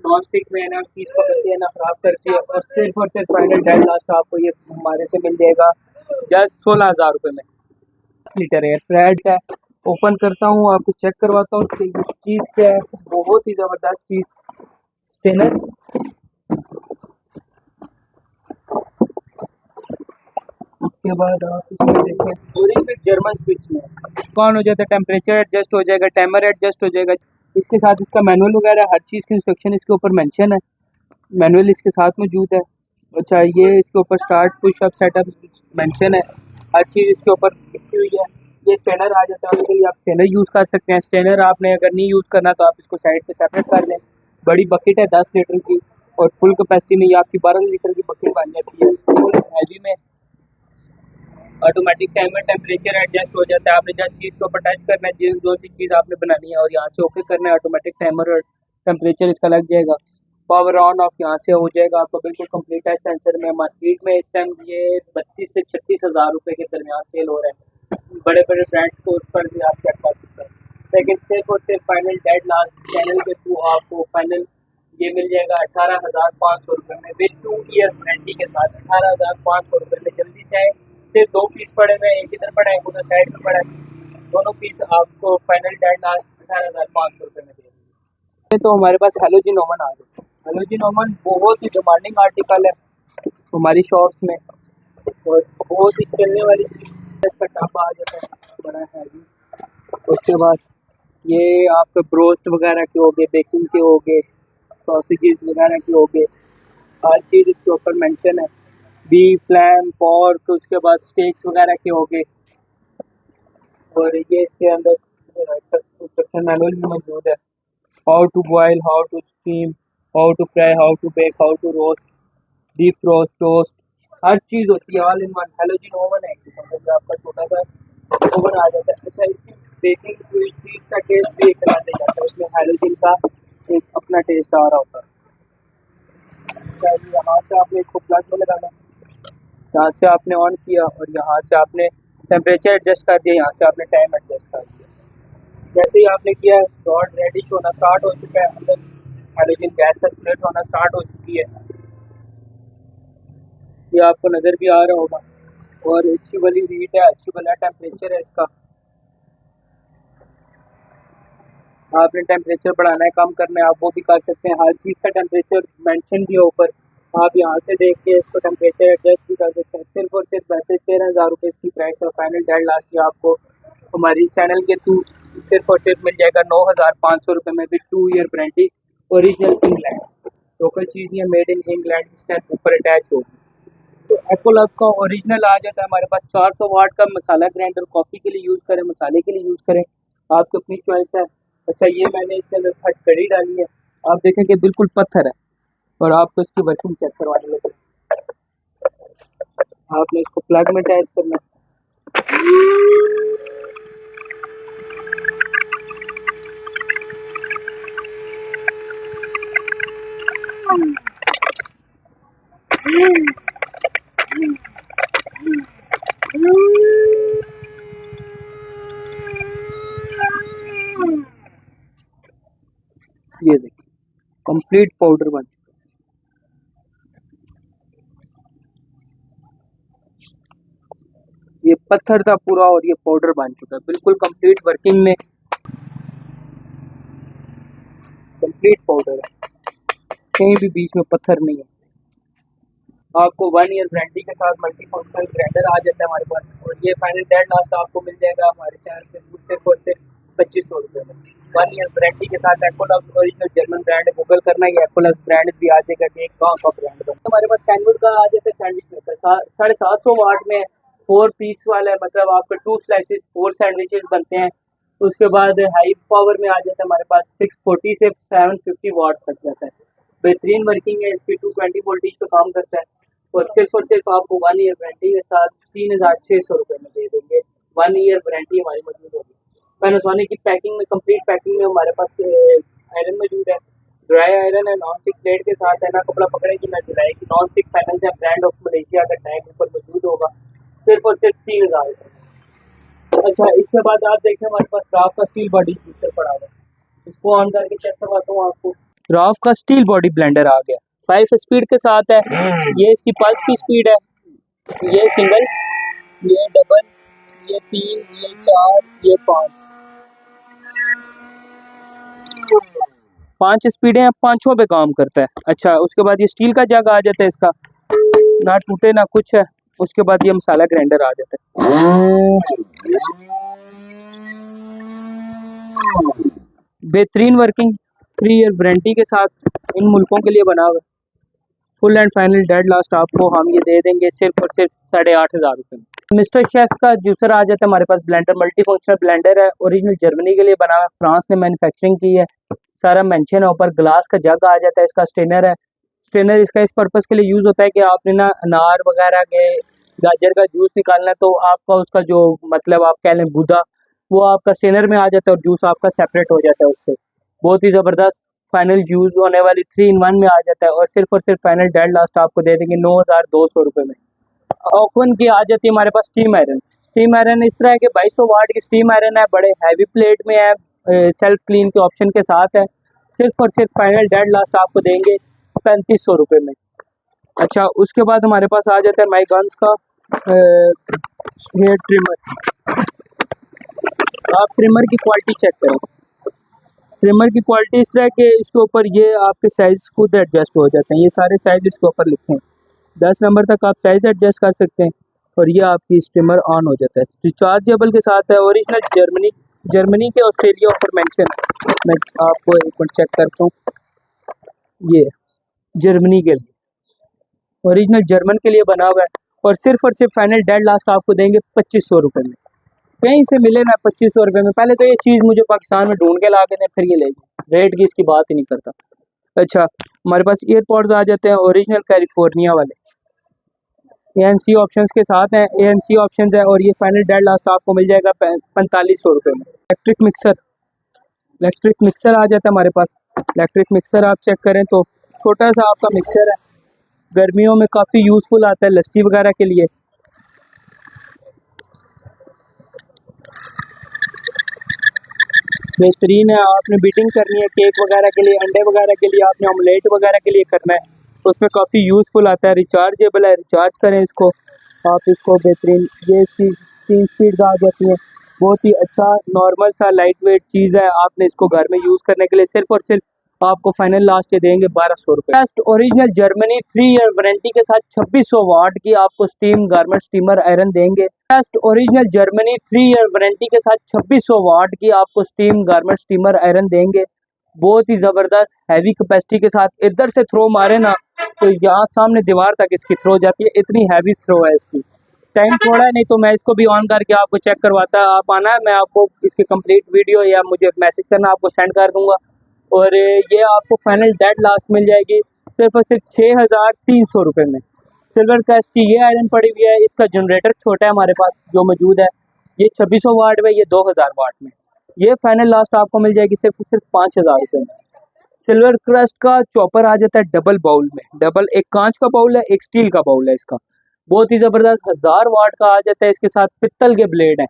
Speaker 1: नॉन स्टिक में ना चीज़ पकड़ती है ना खराब करती है। और सिर्फ फाइनल डेड लास्ट आपको ये हमारे से मिल जाएगा जस्ट 16,000 रुपये में। 10 लीटर एयर फ्रायर है। ओपन करता हूँ, आपको चेक करवाता हूँ कि चीज़ क्या है। बहुत ही ज़बरदस्त चीज़ स्टेनर। उसके बाद आप इसमें देखें ओरिजिनल जर्मन स्विच में ऑन हो जाता है, टेम्परेचर एडजस्ट हो जाएगा, टाइमर एडजस्ट हो जाएगा। इसके साथ इसका मैनुअल वगैरह हर चीज़ की इंस्ट्रक्शन इसके ऊपर मेंशन है। मैनुअल इसके साथ मौजूद है। अच्छा, ये इसके ऊपर स्टार्ट पुशअप सेटअप मेंशन है, हर चीज़ इसके ऊपर लिखी हुई है। ये स्टेनर आ जाता है, उसके लिए आप स्टेनर यूज़ कर सकते हैं। स्टेनर आपने अगर नहीं यूज़ करना तो आप इसको साइड पे सेपरेट कर लें। बड़ी बकेट है 10 लीटर की, और फुल कैपेसिटी में ये आपकी 12 लीटर की बकेट बन जाती है। फुल हैवी में ऑटोमेटिक टाइमर टेम्परेचर एडजस्ट हो जाता है। आपने जस्ट चीज़ के ऊपर टच करना है, जो सी चीज़ आपने बनानी है, और यहाँ से ओके करना है, ऑटोमेटिक टाइमर और टेम्परेचर इसका लग जाएगा। पावर ऑन ऑफ यहाँ से हो जाएगा आपका, बिल्कुल कंप्लीट है सेंसर में। मार्केट में इस टाइम ये 32 से 36 हज़ार रुपये के दरमियान सेल हो रहा है। बड़े बड़े ब्रांड्स को उस पर भी आप चेक कर सकते हैं। लेकिन सिर्फ और सिर्फ फाइनल डेड लास्ट चैनल के थ्रू आपको फाइनल ये मिल जाएगा 18,500 रुपये में, विद 2 ईयर वारंटी के साथ। 18,500 रुपये में जल्दी से आए। सिर्फ 2 पीस पड़े हुए हैं, एक इधर पड़ा है, एक उधर साइड में पड़ा है। दोनों पीस आपको फाइनल डेड लास्ट 18,500 रुपये में देंगे। तो हमारे पास हैलोजन ओवन आ गया। हैलोजन ओवन बहुत ही डिमांडिंग आर्टिकल है हमारी शॉप्स में, और बहुत ही चलने वाली चीज़। इसका टब आ जाता है बड़ा हैवी। उसके बाद ये आपके ब्रोस्ट वगैरह के हो गए, बेकिंग के हो गए, सॉसेजेस वगैरह के हो गए, हर चीज़ इसके ऊपर मेंशन है। बीफ, लैम, पोर्क, उसके बाद स्टेक्स वगैरह के हो गए। और ये इसके अंदर इंस्ट्रक्शन मैनुअल भी मौजूद है। How to boil, how to steam, how to fry, how to bake, how to roast, deep roast, toast, हर चीज़ होती है all in one. Halogen oven है एक किस्म का, आपका छोटा सा ओवन आ जाता है। अच्छा, इसकी बेकिंग पूरी चीज़ का टेस्ट भी एक बना दिया जाता है, उसमें हैलोजन का एक अपना टेस्ट आ रहा होता है। अच्छा, यहाँ से आपने इसको प्लग में लगाना, यहाँ से आपने ऑन किया, और यहाँ से आपने टेम्परेचर एडजस्ट कर दिया, यहाँ से आपने टाइम एडजस्ट कर दिया। जैसे ही आपने किया, रॉड रेडिश होना स्टार्ट हो चुका है, अंदर हाइड्रोजन गैस सर्कुलेट होना स्टार्ट हो चुकी है, ये आपको नज़र भी आ रहा होगा। और अच्छी वाली हीट है, अच्छी वाला टेम्परेचर है इसका। आपने टेम्परेचर बढ़ाना है, कम करना है, आप वो भी कर सकते हैं। हर चीज़ का टेम्परेचर मेंशन भी है ऊपर, आप यहाँ से देख के इसको टेम्परेचर एडजस्ट भी कर सकते हैं। सिर्फ और सिर्फ वैसे 13,000 रुपये इसकी प्राइस है। फाइनल डेड लास्ट ईयर आपको हमारी चैनल के थ्रू सिर्फ और सिर्फ मिल जाएगा 9,500 रुपये में, with 2 year warranty. Original England, local चीज़ नहीं है, मेड इन इंग्लैंड स्टैम्प ऊपर अटैच होगी। तो एकोलॉज का ओरिजिनल आ जाता है हमारे पास। 400 वाट का मसाला ग्राइंडर, कॉफ़ी के लिए यूज़ करें, मसाले के लिए यूज़ करें, आपकी अपनी चॉइस है। अच्छा, ये मैंने इसके अंदर खटखड़ी डाली है, आप देखें कि बिल्कुल पत्थर है, और आपको इसकी वर्किंग चेक करवाने लगे। आपने इसको प्लग में अटैच करना है। ये देखिए कंप्लीट पाउडर बन चुका है। ये पत्थर था पूरा, और ये पाउडर बन चुका है, बिल्कुल कंप्लीट वर्किंग में, कंप्लीट पाउडर है, कहीं भी बीच में पत्थर नहीं है। आपको 1 ईयर वारंटी के साथ मल्टी फंक्शनल ग्राइंडर आ जाता है हमारे पास। और ये फाइनल डेड लास्ट आपको मिल जाएगा हमारे चैनल से सिर्फ और सिर्फ 2500 रुपये में, 1 ईयर वारंटी के साथ। एकोलॉज ओरिजिनल जर्मन ब्रांड है, गूगल करना, ये एकोलॉज ब्रांड भी आ जाएगा कि एक गाँव का ब्रांड बना। तो हमारे पास कैनवुड का आ जाता है सैंडविच मेकर, 750 वाट में 4 पीस वाला है, मतलब आपका 2 स्लाइसिस 4 सैंडविचेस बनते हैं। उसके बाद हाई पावर में आ जाता है हमारे पास 640 से 750 वाट तक जाता है। बेहतरीन वर्किंग है इसकी, 220 वोल्टेज पे काम करता है। और सिर्फ आपको 1 ईयर वारंटी के साथ 3,600 रुपये में दे देंगे। 1 ईयर वारंटी हमारी मौजूद होगी। पैनासोनिक की पैकिंग में, कंप्लीट पैकिंग में हमारे पास आयरन मौजूद है, ड्राई आयरन है, नॉन स्टिक प्लेट के साथ है, ना कपड़ा पकड़ेगी ना जलाएगी। नॉन स्टिक पैनल है, ब्रांड ऑफ मलेशिया का टैग ऊपर मौजूद होगा, सिर्फ और सिर्फ 3,000। अच्छा, इसके बाद आप देखें हमारे पास राफ का स्टील बॉडी जूसर पड़ा हुआ है, इसको ऑन करके चेक करवाता हूँ आपको। राफ का स्टील बॉडी ब्लेंडर आ गया, 5 स्पीड के साथ है। ये इसकी पल्स की स्पीड है, ये सिंगल, ये डबल, ये 3, ये 4, ये 5 स्पीडें हैं, पाँचों पे काम करता है। अच्छा, उसके बाद ये स्टील का जग आ जाता है इसका, ना टूटे ना कुछ है। उसके बाद ये मसाला ग्राइंडर आ जाता है, बेहतरीन वर्किंग, 3 ईयर वारंटी के साथ, इन मुल्कों के लिए बना हुआ है। Full and final dead last आपको हम ये दे देंगे सिर्फ और सिर्फ 8,500 रुपये में। मिस्टर शेफ का जूसर आ जाता है हमारे पास, ब्लेंडर मल्टी फंक्शनल ब्लेंडर है, ओरिजिनल जर्मनी के लिए बना है, फ्रांस ने मैन्युफैक्चरिंग की है, सारा मेंशन है ऊपर। ग्लास का जग आ जाता है, इसका स्टेनर है। स्टेनर इसका इस पर्पज़ के लिए यूज़ होता है कि आपने ना अनार वगैरह के गाजर का जूस निकालना है तो आपका उसका जो मतलब आप कह लें गुदा, वो आपका स्टेनर में आ जाता है और जूस आपका सेपरेट हो जाता है उससे। बहुत ही ज़बरदस्त फाइनल यूज़ होने वाली 3 in 1 में आ जाता है और सिर्फ फाइनल डेड लास्ट आपको दे देंगे 9,200 रुपये में। ओवन की आ जाती है हमारे पास स्टीम आयरन। स्टीम आयरन इस तरह के 2200 वाट की स्टीम आयरन है, बड़े हैवी प्लेट में है, सेल्फ क्लीन के ऑप्शन के साथ है। सिर्फ फाइनल डेड लास्ट आपको देंगे 3500 रुपये में। अच्छा, उसके बाद हमारे पास आ जाता है माइगन्स का हेयर ट्रिमर। आप ट्रिमर की क्वालिटी चेक करें। ट्रिमर की क्वालिटी इस तरह के इसके ऊपर ये आपके साइज़ खुद एडजस्ट हो जाते हैं, ये सारे साइज़ इसके ऊपर लिखे हैं। 10 नंबर तक आप साइज़ एडजस्ट कर सकते हैं और ये आपकी स्ट्रिमर ऑन हो जाता है। रिचार्जेबल के साथ है, ओरिजिनल जर्मनी के ऑस्ट्रेलिया ऊपर मेंशन। मैं आपको एक बार चेक करता हूँ, ये जर्मनी के लिए, ओरिजिनल जर्मन के लिए बना हुआ है और सिर्फ फाइनल डेड लास्ट आपको देंगे 2500 रुपये में। कहीं से मिले ना 2500 रुपये में। पहले तो ये चीज़ मुझे पाकिस्तान में ढूंढ के ला के दें, फिर ये ले जाए, रेट की इसकी बात ही नहीं करता। अच्छा, हमारे पास एयरपॉड्स आ जाते हैं ओरिजिनल कैलिफोर्निया वाले, ANC ऑप्शंस के साथ हैं, ANC ऑप्शंस है और ये फाइनल डेड लास्ट आपको मिल जाएगा 4500 रुपये में। इलेक्ट्रिक मिक्सर आ जाता है हमारे पास। इलेक्ट्रिक मिक्सर आप चेक करें तो छोटा सा आपका मिक्सर है, गर्मियों में काफ़ी यूज़फुल आता है लस्सी वगैरह के लिए। बेहतरीन है, आपने बीटिंग करनी है केक वगैरह के लिए, अंडे वगैरह के लिए, आपने ऑमलेट वगैरह के लिए करना है, उसमें काफ़ी यूज़फुल आता है। रिचार्जेबल है, रिचार्ज करें इसको आप, इसको बेहतरीन। ये इसकी 3 स्पीड आ जाती है, बहुत ही अच्छा नॉर्मल सा लाइट वेट चीज़ है। आपने इसको घर में यूज़ करने के लिए सिर्फ आपको फाइनल लास्ट ये देंगे 1200 रुपये। Best original Germany 3 year warranty के साथ 2600 वाट की आपको स्टीम गारमेंट स्टीमर आयरन देंगे। Best original Germany 3 year warranty के साथ 2600 वाट की आपको स्टीम गारमेंट स्टीमर आयरन देंगे। बहुत ही ज़बरदस्त हैवी कैपेसिटी के साथ, इधर से थ्रो मारे ना तो यहाँ सामने दीवार तक इसकी थ्रो जाती है, इतनी हैवी थ्रो है इसकी। टाइम थोड़ा है, नहीं तो मैं इसको भी ऑन करके आपको चेक करवाता। आप आना है, मैं आपको इसकी कंप्लीट वीडियो या मुझे मैसेज करना, आपको सेंड कर दूंगा। और ये आपको फाइनल डेड लास्ट मिल जाएगी सिर्फ 6300 रुपये में। सिल्वर कास्ट की ये आयरन पड़ी हुई है, इसका जनरेटर छोटा है हमारे पास जो मौजूद है, ये 2600 वाट में, ये 2000 वाट में। ये फाइनल लास्ट आपको मिल जाएगी सिर्फ 5000 रुपये में। सिल्वर क्रस्ट का चॉपर आ जाता है डबल बाउल में, डबल, एक कांच का बाउल है, एक स्टील का बाउल है इसका, बहुत ही ज़बरदस्त 1000 वाट का आ जाता है। इसके साथ पित्तल के ब्लेड हैं,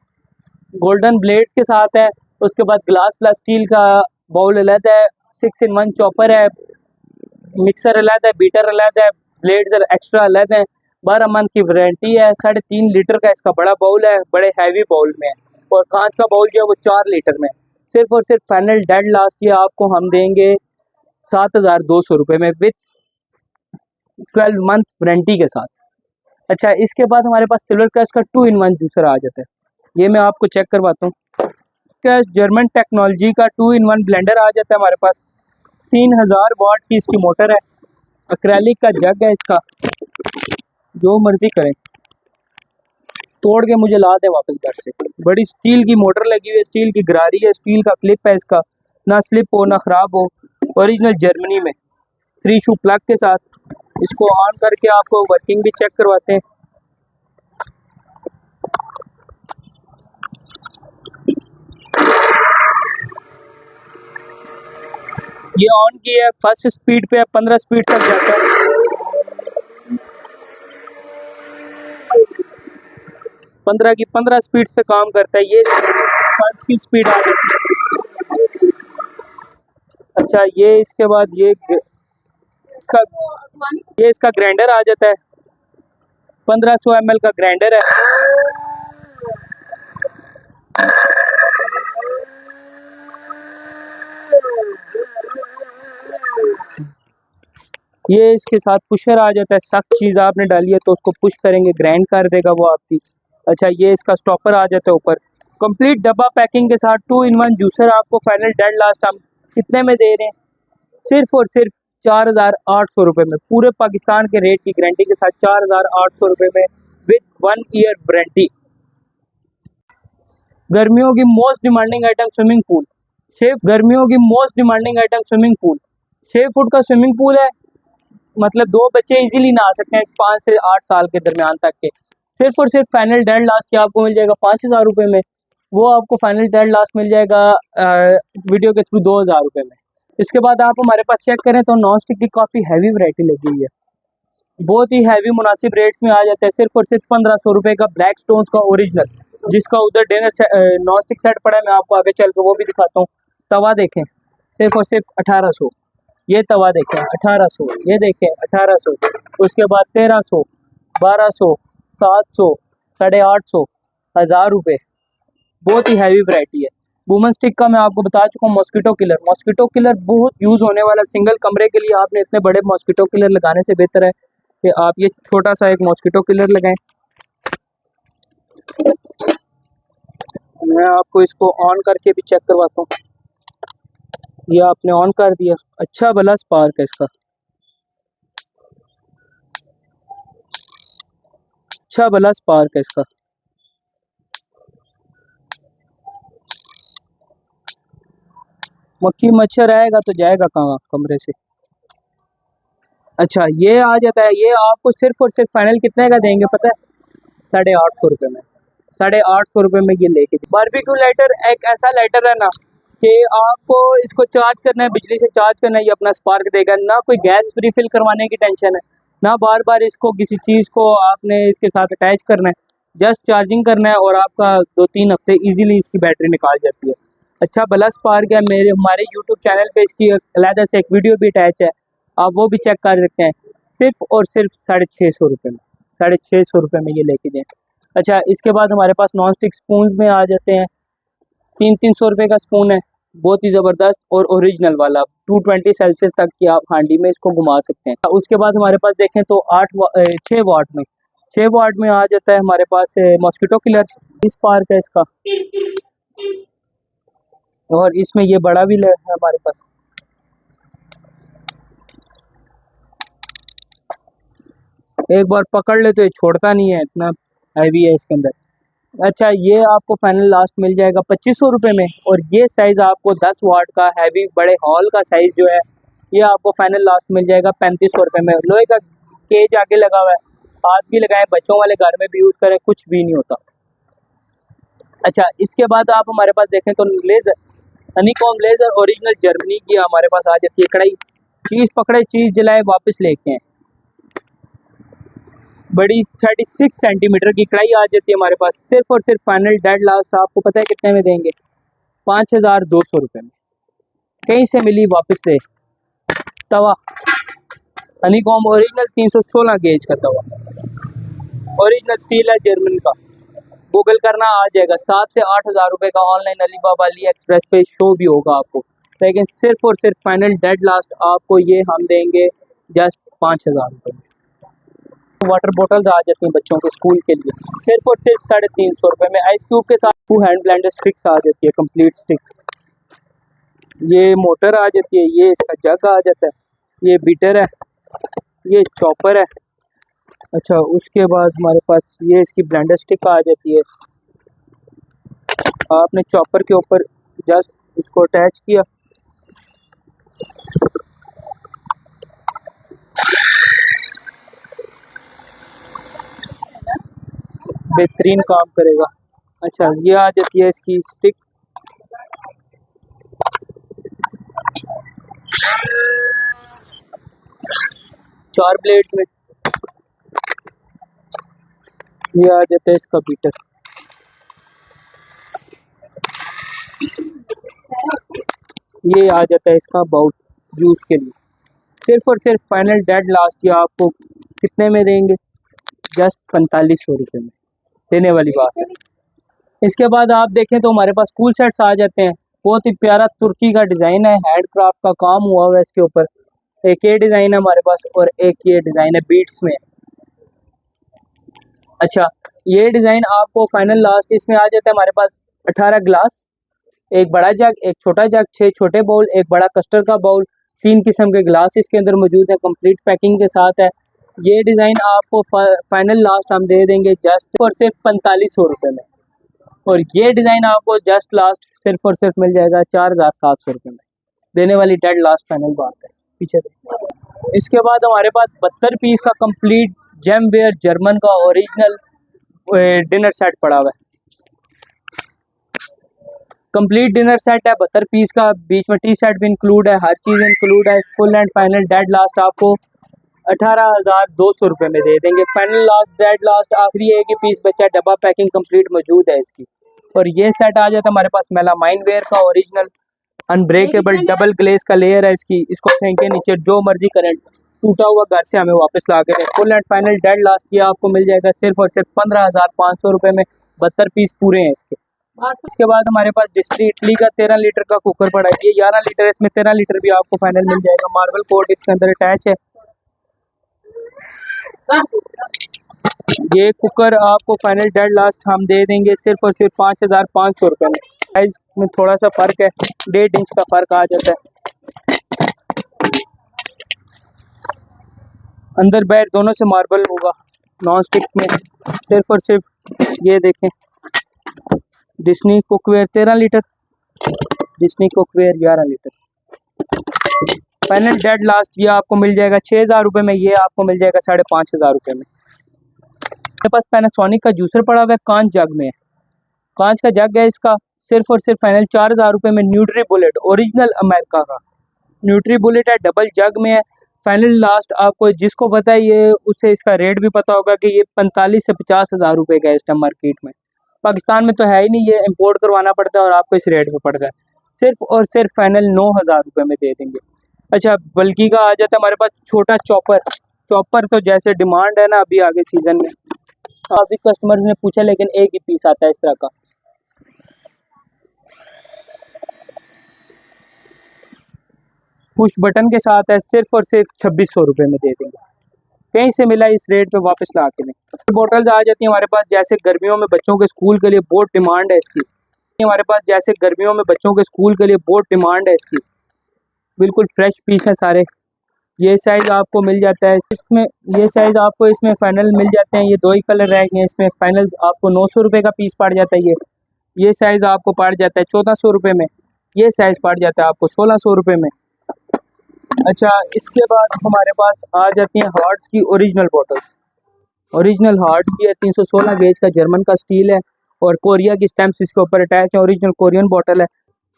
Speaker 1: गोल्डन ब्लेड्स के साथ है। उसके बाद ग्लास प्लस स्टील का बाउल अलग है, 6 in 1 चॉपर है, मिक्सर अलग है, बीटर अलग है, ब्लेड्स एक्स्ट्रा अलग है। 12 मंथ की वारंटी है। 3.5 लीटर का इसका बड़ा बाउल है, बड़े हैवी बाउल में है। और कांच का बाउल जो है वो 4 लीटर में। सिर्फ फाइनल डेड लास्ट ये आपको हम देंगे 7200 रुपये में विथ 12 मंथ वारंटी के साथ। अच्छा, इसके बाद हमारे पास सिल्वर क्रस्ट का 2 in 1 जूसर आ जाता है, ये मैं आपको चेक करवाता हूँ। क्या जर्मन टेक्नोलॉजी का 2 in 1 ब्लेंडर आ जाता है हमारे पास। 3000 वाट की इसकी मोटर है, एक्रेलिक का जग है इसका, जो मर्जी करें, तोड़ के मुझे ला दे वापस घर से। बड़ी स्टील की मोटर लगी हुई है, स्टील की गरारी है, स्टील का क्लिप है इसका, ना स्लिप हो ना ख़राब हो। ओरिजिनल जर्मनी में 3 शू प्लग के साथ। इसको ऑन करके आपको वर्किंग भी चेक करवाते हैं। ये ऑन की है, फर्स्ट स्पीड पे है, 15 स्पीड तक जाता है। 15 स्पीड से काम करता है। ये 5 की स्पीड आ जाती है। अच्छा, ये इसके बाद इसका ग्राइंडर आ जाता है, 1500 ml का ग्राइंडर है। ये इसके साथ पुशर आ जाता है, सख्त चीज़ आपने डाली है तो उसको पुश करेंगे, ग्राइंड कर देगा वो आपकी। अच्छा, ये इसका स्टॉपर आ जाता है ऊपर, कंप्लीट डब्बा पैकिंग के साथ 2 in 1 जूसर आपको फाइनल डेड लास्ट हम कितने में दे रहे हैं, सिर्फ और सिर्फ 4,800 रुपये में, पूरे पाकिस्तान के रेट की गारंटी के साथ 4,800 रुपये में विद 1 ईयर वारंटी। गर्मियों की most demanding item swimming pool. गर्मियों की most demanding item swimming pool. 6 foot का स्विमिंग पूल है, मतलब 2 बच्चे इजीली नहा सकते हैं 5 से 8 साल के दरमियान तक के। सिर्फ और सिर्फ फाइनल डेड लास्ट की आपको मिल जाएगा 5,000 रुपये में। वो आपको फाइनल डेड लास्ट मिल जाएगा वीडियो के थ्रू 2,000 रुपये में। इसके बाद आप हमारे पास चेक करें तो नॉन स्टिक की काफ़ी हैवी वैरायटी लगी हुई है, बहुत ही हैवी मुनासिब रेट्स में आ जाता है। सिर्फ और सिर्फ 1,500 रुपये का ब्लैक स्टोन्स का ओरिजिनल, जिसका उधर डिनर नॉन स्टिक सेट पड़ा है, मैं आपको आगे चल के वो भी दिखाता हूँ। तवा देखें, सिर्फ और सिर्फ 1,800। ये तवा देखें 1,800, ये देखें 1,800, उसके बाद 1,300, 1,200, 700, 850, 1,000 रुपये। बहुत ही हैवी वैरायटी है। वुमन स्टिक का मैं आपको बता चुका हूँ। मॉस्किटो किलर, मॉस्किटो किलर बहुत यूज़ होने वाला सिंगल कमरे के लिए। आपने इतने बड़े मॉस्किटो किलर लगाने से बेहतर है कि आप ये छोटा सा एक मॉस्किटो किलर लगाएं। मैं आपको इसको ऑन करके भी चेक करवाता हूँ। ये आपने ऑन कर दिया, अच्छा भला स्पार्क है इसका, अच्छा भला स्पार्क है इसका। मक्खी मच्छर आएगा तो जाएगा कहाँ कमरे से। अच्छा ये आ जाता है। ये आपको सिर्फ और सिर्फ फाइनल कितने का देंगे पता है? 850 रुपये में। 850 रुपये में ये लेके। बारबेक्यू लाइटर एक ऐसा लाइटर है ना कि आपको इसको चार्ज करना है, बिजली से चार्ज करना है, ये अपना स्पार्क देगा। ना कोई गैस रिफिल करवाने की टेंशन है, ना बार बार इसको किसी चीज़ को आपने इसके साथ अटैच करना है। जस्ट चार्जिंग करना है और आपका 2-3 हफ्ते इजीली इसकी बैटरी निकाल जाती है। अच्छा भला स्पार्क है। हमारे यूट्यूब चैनल पे इसकी अलहदा से एक वीडियो भी अटैच है, आप वो भी चेक कर सकते हैं। सिर्फ और सिर्फ 650 रुपये में, 650 रुपये में ये लेके जाएँ। अच्छा इसके बाद हमारे पास नॉन स्टिक स्पून में आ जाते हैं। 300 रुपये का स्पून है, बहुत ही ज़बरदस्त और ओरिजिनल वाला। 220 सेल्सियस तक की आप हांडी में इसको घुमा सकते हैं। उसके बाद हमारे पास देखें तो 6 वाट में, 6 वाट में आ जाता है हमारे पास मॉस्किटो किलर। इस पार्क है इसका, और इसमें ये बड़ा भी है हमारे पास। एक बार पकड़ ले तो ये छोड़ता नहीं है, इतना हैवी है इसके अंदर। अच्छा ये आपको फाइनल लास्ट मिल जाएगा 2,500 रुपये में। और ये साइज़ आपको 10 वाट का हैवी बड़े हॉल का साइज़ जो है, ये आपको फाइनल लास्ट मिल जाएगा 3,500 रुपये में। लोहे का केज आगे लगा हुआ है, हाथ भी लगाएं, बच्चों वाले घर में भी यूज़ करें, कुछ भी नहीं होता। अच्छा इसके बाद आप हमारे पास देखें तो laser, honeycomb laser original Germany की हमारे पास आ जाती है कढ़ाई। चीज़ पकड़े, चीज़ जलाए, वापस लेके आए। बड़ी 36 सेंटीमीटर की कढ़ाई आ जाती है हमारे पास। सिर्फ और सिर्फ फाइनल डेड लास्ट आपको पता है कितने में देंगे? 5,200 रुपये में। कहीं से मिली वापस ले। तवा हनीकॉम ओरिजिनल 316 गेज का तवा, ओरिजिनल स्टील है जर्मन का। गूगल करना आ जाएगा। 7 से 8,000 रुपये का ऑनलाइन अलीबाबा अली एक्सप्रेस पे शो भी होगा आपको, लेकिन सिर्फ और सिर्फ फाइनल डेड लास्ट आपको ये हम देंगे जस्ट 5,000 रुपये में। वाटर बोटल्स आ जाती हैं बच्चों के स्कूल के लिए, सिर्फ और सिर्फ 350 रुपये में। आइस क्यूब के साथ 2 हैंड ब्लेंडर स्टिक्स आ जाती है, कंप्लीट स्टिक। ये मोटर आ जाती है, ये इसका जग आ जाता है, ये बीटर है, ये चॉपर है। अच्छा उसके बाद हमारे पास ये इसकी ब्लेंडर स्टिक आ जाती है। आपने चॉपर के ऊपर जस्ट इसको अटैच किया, बेहतरीन काम करेगा। अच्छा ये आ जाती है इसकी स्टिक, चार ब्लेड में। ये आ जाता है इसका बीटर। ये आ जाता है इसका बाउल जूस के लिए। सिर्फ और सिर्फ फाइनल डेड लास्ट ये आपको कितने में देंगे? जस्ट 4,500 रुपये में, देने वाली बात है। इसके बाद आप देखें तो हमारे पास स्कूल सेट्स आ जाते हैं। बहुत ही प्यारा तुर्की का डिज़ाइन है, हैंड क्राफ्ट का काम हुआ हुआ है इसके ऊपर। एक ये डिज़ाइन है हमारे पास और एक ये डिज़ाइन है बीट्स में। अच्छा ये डिज़ाइन आपको फाइनल लास्ट इसमें आ जाता है हमारे पास 18 ग्लास, एक बड़ा जग, एक छोटा जग, 6 छोटे बाउल, एक बड़ा कस्टर्ड का बाउल, 3 किस्म के ग्लास इसके अंदर मौजूद है, कंप्लीट पैकिंग के साथ है। ये डिज़ाइन आपको फाइनल लास्ट हम दे देंगे जस्ट और सिर्फ 4500 रुपये में, और ये डिज़ाइन आपको जस्ट लास्ट सिर्फ और सिर्फ मिल जाएगा 4700 रुपये में। देने वाली डेड लास्ट फाइनल बात है। पीछे इसके बाद हमारे पास 72 पीस का कंप्लीट जेम वेयर जर्मन का ओरिजिनल डिनर सेट पड़ा हुआ है। कंप्लीट डिनर सेट है 72 पीस का, बीच में टी सेट भी इंक्लूड है, हर चीज़ इंक्लूड है। Full and final dead last आपको 18,200 रुपये में दे देंगे। फाइनल लास्ट डेड लास्ट आखिरी एक ही पीस बचा है, डब्बा पैकिंग कंप्लीट मौजूद है इसकी। और ये सेट आ जाता है हमारे पास मेलामाइन वेयर का ओरिजिनल अनब्रेकेबल डबल ग्लेस का लेयर है इसकी। इसको फेंके नीचे जो मर्जी करंट टूटा हुआ घर से हमें वापस ला के दें। Full and final dead last ये आपको मिल जाएगा सिर्फ और सिर्फ 15,500 रुपये में। 72 पीस पूरे हैं इसके। इसके बाद हमारे पास डिस्ट्री इटली का 13 लीटर का कुकर पड़ा है। ये 11 लीटर है, इसमें 13 लीटर भी आपको फाइनल मिल जाएगा। मार्बल कोट इसके अंदर अटैच है। ये कुकर आपको फाइनल डेड लास्ट हम दे देंगे सिर्फ और सिर्फ 5,500 रुपये में। साइज में थोड़ा सा फ़र्क है, 1.5 इंच का फ़र्क आ जाता है। अंदर बाहर दोनों से मार्बल होगा, नॉन स्टिक में। सिर्फ और सिर्फ ये देखें, Disney cookware 13 litre, Disney cookware 11 litre. Final dead last ये आपको मिल जाएगा 6,000 रुपये में। ये आपको मिल जाएगा 5,500 रुपये में। मेरे पास पैनासोनिक का जूसर पड़ा हुआ है, कांच जग में है, कांच का जग है इसका। सिर्फ और सिर्फ फाइनल 4,000 रुपये में। न्यूट्री बुलेट ओरिजिनल अमेरिका का न्यूट्री बुलेट है, डबल जग में है। फाइनल लास्ट आपको जिसको पता है ये उसे इसका रेट भी पता होगा कि ये 45 से 50,000 रुपये का है इस टाइम मार्केट में। पाकिस्तान में तो है ही नहीं, ये इंपोर्ट करवाना पड़ता है और आपको इस रेट पे पड़ता है। सिर्फ और सिर्फ फाइनल 9,000 रुपये में दे देंगे। अच्छा, बल्कि का आ जाता है हमारे पास छोटा चॉपर। चॉपर तो जैसे डिमांड है ना अभी आगे सीज़न में, अभी कस्टमर्स ने पूछा, लेकिन एक ही पीस आता है इस तरह का। पुश बटन के साथ है, सिर्फ और सिर्फ 2600 रुपये में दे देंगे। कहीं से मिला इस रेट पे वापस ला के नहीं। बोटल्स आ जाती हैं हमारे पास, जैसे गर्मियों में बच्चों के स्कूल के लिए बहुत डिमांड है इसकी। हमारे पास जैसे गर्मियों में बच्चों के स्कूल के लिए बहुत डिमांड है इसकी। बिल्कुल फ्रेश पीस है सारे। ये साइज़ आपको मिल जाता है इसमें, ये साइज़ आपको इसमें फ़ाइनल मिल जाते हैं। ये 2 ही कलर रह गए हैं इसमें। फ़ाइनल आपको 900 रुपये का पीस पड़ जाता है। ये साइज़ आपको पड़ जाता है 1400 रुपये में। ये साइज़ पड़ जाता है आपको 1600 रुपये में। अच्छा, इसके बाद हमारे पास आ जाती हैं हार्ट्स की ओरिजिनल बॉटल्स। ओरिजिनल हार्ट्स की है, 316 गेज का जर्मन का स्टील है और कोरिया की स्टैम्प्स इसके ऊपर अटैच है। ओरिजिनल कोरियन बॉटल है।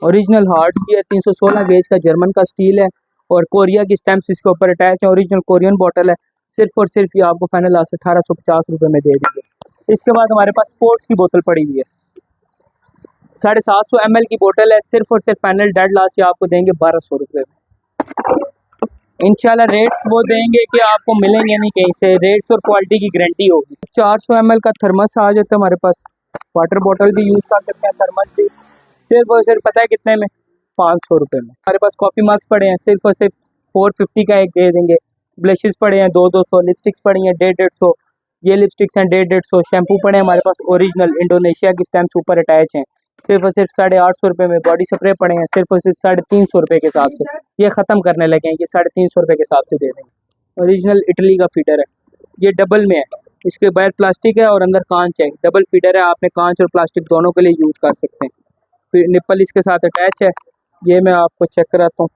Speaker 1: ओरिजिनल हार्ट्स की है, 316 गेज का जर्मन का स्टील है और कोरिया की स्टैम्प्स इसके ऊपर अटैच है। ओरिजिनल कोरियन बॉटल है। सिर्फ और सिर्फ ये आपको फाइनल लास्ट 1850 रुपये में दे देंगे। इसके बाद हमारे पास स्पोर्ट्स की बोतल पड़ी हुई है, 750 ml की बोतल है। सिर्फ और सिर्फ फाइनल डेड लास्ट ये आपको देंगे 1200 रुपये में। इंशाल्लाह रेट्स वो देंगे कि आपको मिलेंगे नहीं कहीं से, रेट्स और क्वालिटी की गारंटी होगी। 400 ml का थर्मस आ जाता है हमारे पास। वाटर बॉटल भी यूज़ कर सकते हैं, थर्मस भी। सिर्फ और सिर्फ पता है कितने में, 500 रुपये में। हमारे पास कॉफ़ी मग्स पड़े हैं, सिर्फ और सिर्फ 450 का एक दे देंगे। ब्लशेस पड़े हैं 200, लिपस्टिक्स पड़ी हैं 150, ये लिपस्टिक्स हैं 150। शैम्पू पड़े हैं हमारे पास ओरिजिनल इंडोनेशिया की स्टैम्प्स ऊपर अटैच हैं। सिर्फ और सिर्फ 850 रुपये में। बॉडी स्प्रे पड़े हैं सिर्फ और सिर्फ 350 रुपये के हिसाब से। ये ख़त्म करने लगे हैं, ये 350 रुपये के हिसाब से दे देंगे। ओरिजिनल इटली का फीडर है, ये डबल में है। इसके बाहर प्लास्टिक है और अंदर कांच है। डबल फीडर है, आपने कांच और प्लास्टिक दोनों के लिए यूज़ कर सकते हैं। फिर निप्पल इसके साथ अटैच है। ये मैं आपको चेक कराता हूँ।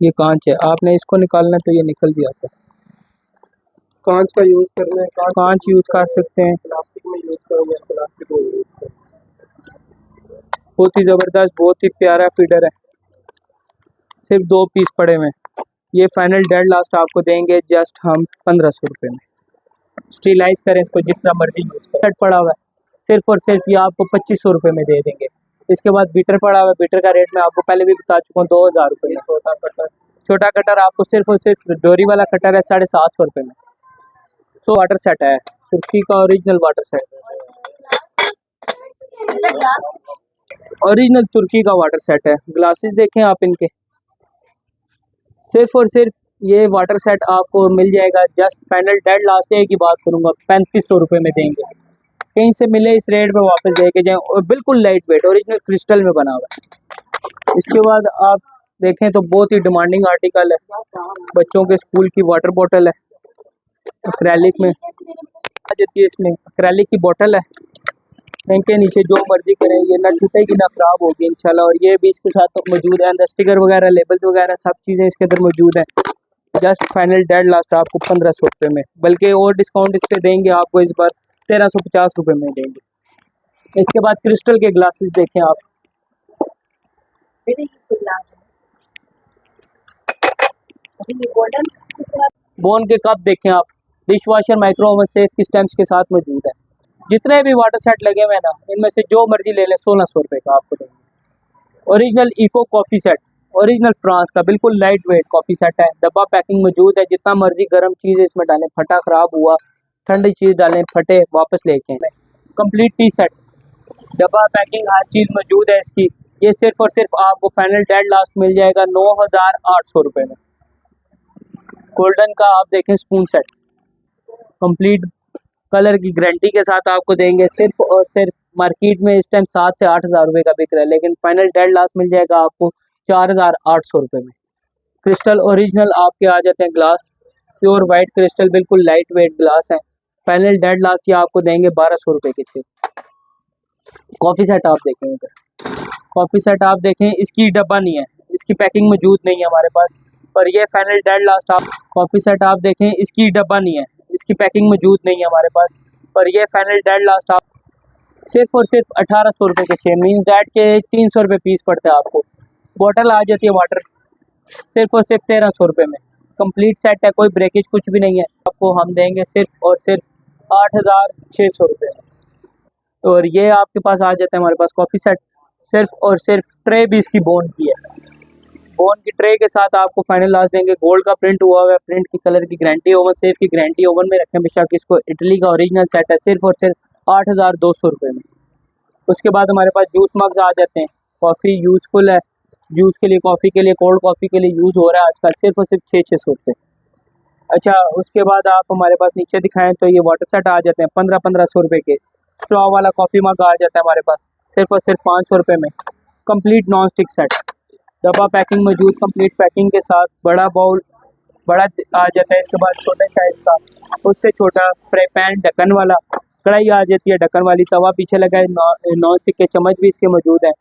Speaker 1: ये कांच है, आपने इसको निकालना तो ये निकल भी आता है।
Speaker 2: कांच का यूज करना है,
Speaker 1: कांच यूज़ कर सकते हैं।
Speaker 2: प्लास्टिक में यूज करोगे, प्लास्टिक में यूज करो।
Speaker 1: बहुत ही ज़बरदस्त, बहुत ही प्यारा फीडर है। सिर्फ 2 पीस पड़े हुए हैं। ये फाइनल डेड लास्ट आपको देंगे जस्ट हम 1500 रुपये में। स्टीलाइज करें इसको जिस तरह मर्जी यूज़ करें। पड़ा हुआ है, सिर्फ और सिर्फ ये आपको 2500 रुपये में दे देंगे। इसके बाद बीटर पड़ा हुआ है, बीटर का रेट मैं आपको पहले भी बता चुका हूँ 2000 रुपये में। छोटा कटर आपको सिर्फ और सिर्फ डोरी वाला कटर है 750 रुपये में। तो वाटर सेट है, तुर्की का ओरिजिनल वाटर सेट, ओरिजिनल तुर्की का वाटर सेट है। ग्लासेस देखें आप इनके। सिर्फ और सिर्फ ये वाटर सेट आपको मिल जाएगा जस्ट फाइनल डेड लास्ट एक ही बात करूँगा 3500 रुपये में देंगे। कहीं से मिले इस रेट पे वापस लेके जाएं, और बिल्कुल लाइट वेट ओरिजिनल क्रिस्टल में बना हुआ है। इसके बाद आप देखें तो बहुत ही डिमांडिंग आर्टिकल है, बच्चों के स्कूल की वाटर बोतल है एक्रेलिक में आ जाती है। इसमें एक्रेलिक की बोतल है, इनके नीचे जो मर्जी करें ये ना टूटेगी ना खराब होगी इंशाल्लाह। और ये भी इसके साथ मौजूद है, अंदर स्टिकर वगैरह लेबल्स वगैरह सब चीज़ें इसके अंदर मौजूद हैं। जस्ट फाइनल डेड लास्ट आपको 1500 रुपये में, बल्कि और डिस्काउंट इस पे देंगे आपको इस बार 1350 रुपये में देंगे। इसके बाद क्रिस्टल के ग्लासेस देखें आप, बोन के कप देखें आप, dish washer micro oven safe की स्टैम्प्स के साथ मौजूद है। जितने भी वाटर सेट लगे हुए हैं ना, इनमें से जो मर्जी ले लें 1600 रुपये का आपको देंगे। Original eco coffee set, original France का बिल्कुल लाइट वेट कॉफ़ी सेट है, डब्बा पैकिंग मौजूद है। जितना मर्जी गर्म चीज़ इसमें डालें, फटा ख़राब हुआ, ठंडी चीज़ डालें फटे, वापस लेके आए। कंप्लीट टी सेट, डब्बा पैकिंग हर चीज़ मौजूद है इसकी। ये सिर्फ और सिर्फ आपको फाइनल डेड लास्ट मिल जाएगा 9800 रुपये में। गोल्डन का आप देखें स्पून सेट, कंप्लीट कलर की गारंटी के साथ आपको देंगे। सिर्फ और सिर्फ मार्केट में इस टाइम 7 से 8 हज़ार रुपये का बिक रहा है, लेकिन फाइनल डेड लास्ट मिल जाएगा आपको 4800 रुपये में। क्रिस्टल ओरिजिनल आपके आ जाते हैं ग्लास, प्योर वाइट क्रिस्टल, बिल्कुल लाइट वेट ग्लास है। फाइनल डेड लास्ट ये आपको देंगे 1200 रुपये के थे। कॉफ़ी सेट आप देखें इधर, कॉफ़ी सेट आप देखें, इसकी डब्बा नहीं है, इसकी पैकिंग मौजूद नहीं है हमारे पास, पर ये फाइनल डेड लास्ट आप कॉफ़ी सेट आप देखें, इसकी डब्बा नहीं है, इसकी पैकिंग मौजूद नहीं है हमारे पास, पर ये फाइनल डेड लास्ट आप सिर्फ और सिर्फ 1800 रुपये के 6 मीन डेट के 300 रुपये पीस पड़ता है आपको। बॉटल आ जाती है वाटर, सिर्फ और सिर्फ 1300 रुपये में। कंप्लीट सेट है, कोई ब्रेकेज कुछ भी नहीं है, आपको हम देंगे सिर्फ और सिर्फ 8600 रुपये में। और ये आपके पास आ जाता है हमारे पास कॉफ़ी सेट, सिर्फ और सिर्फ ट्रे भी इसकी बोन की है, बोन की ट्रे के साथ आपको फाइनल लास्ट देंगे। गोल्ड का प्रिंट हुआ हुआ है, प्रिंट की कलर की गारंटी, ओवन सेफ की गारंटी, ओवन में रखें बेशक। इसको इटली का ओरिजिनल सेट है, सिर्फ और सिर्फ 8200 रुपये में। उसके बाद हमारे पास जूस मग्स आ जाते हैं, कॉफ़ी यूज़फुल है, जूस के लिए, कॉफ़ी के लिए, कोल्ड कॉफ़ी के लिए यूज़ हो रहा है आजकल, सिर्फ और सिर्फ 600 रुपये। अच्छा, उसके बाद आप हमारे पास नीचे दिखाएं तो ये वाटर सेट आ जाते हैं 1500 रुपये के। स्ट्रॉ वाला कॉफ़ी मग आ जाता है हमारे पास, सिर्फ और सिर्फ 500 रुपये में। कंप्लीट नॉन स्टिक सेट, डब्बा पैकिंग मौजूद, कंप्लीट पैकिंग के साथ। बड़ा बाउल बड़ा आ जाता है, इसके बाद छोटे साइज़ का, उससे छोटा फ्राई पैन ढक्कन वाला, कढ़ाई आ जाती है ढक्कन वाली, तवा पीछे लगा है, नॉन स्टिक के चम्मच भी इसके मौजूद हैं।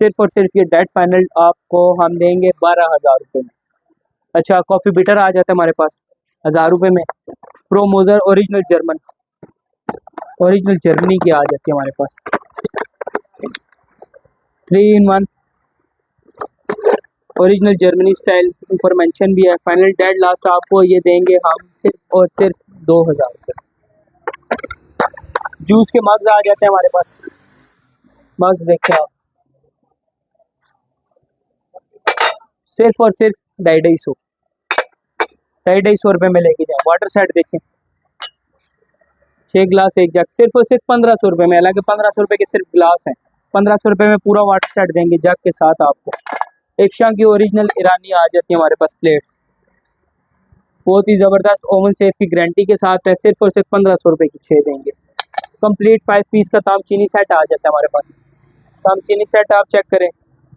Speaker 1: सिर्फ और सिर्फ ये डेड फाइनल आपको हम देंगे 12000 रुपये में। अच्छा, कॉफ़ी बीटर आ जाता है हमारे पास 1000 रुपये में। प्रो मोज़र ओरिजिनल जर्मन, ओरिजिनल जर्मनी की आ जाती है हमारे पास, 3 in 1 ओरिजिनल जर्मनी स्टाइल, ऊपर मेंशन भी है। फाइनल डेड लास्ट आपको ये देंगे हम सिर्फ और सिर्फ 2000 रुपये। जूस के मग्स आ जाते हैं हमारे पास, मग्स देखें आप, सिर्फ और सिर्फ 250 रुपये में लेके जाएं। वाटर सेट देखें, 6 गिलास 1 जग, सिर्फ और सिर्फ 1500 रुपये में। हालांकि 1500 रुपये के सिर्फ गिलास हैं, 1500 रुपये में पूरा वाटर सेट देंगे जग के साथ आपको। इफ्शा की ओरिजिनल ईरानी आ जाती है हमारे पास प्लेट्स, बहुत ही ज़बरदस्त, ओवन सेफ की गारंटी के साथ है, सिर्फ और सिर्फ 1500 रुपये की 6 देंगे। कंप्लीट 5 पीस का तामचीनी सेट आ जाता है हमारे पास, तामचीनी सेट आप चेक करें,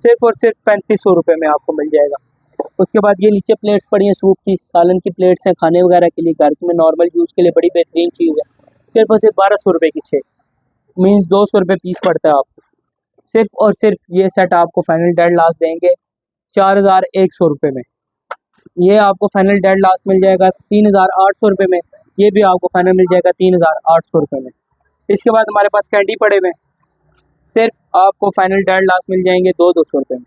Speaker 1: सिर्फ और सिर्फ 3500 रुपये में आपको मिल जाएगा। उसके बाद ये नीचे प्लेट्स पड़ी हैं, सूप की, सालन की प्लेट्स हैं, खाने वगैरह के लिए, घर में नॉर्मल यूज़ के लिए बड़ी बेहतरीन चीज़ है। सिर्फ और सिर्फ 1200 रुपये की 6, मीन्स 200 रुपये पीस पड़ता है आपको। सिर्फ और सिर्फ ये सेट आपको फाइनल डेड लास्ट देंगे 4100 रुपये में। ये आपको फाइनल डेड लास्ट मिल जाएगा 3800 रुपये में। ये भी आपको फाइनल मिल जाएगा 3800 रुपये में। इसके बाद हमारे पास कैंडी पड़े हुए, सिर्फ आपको फाइनल डेड लास्ट मिल जाएंगे 200 रुपये में।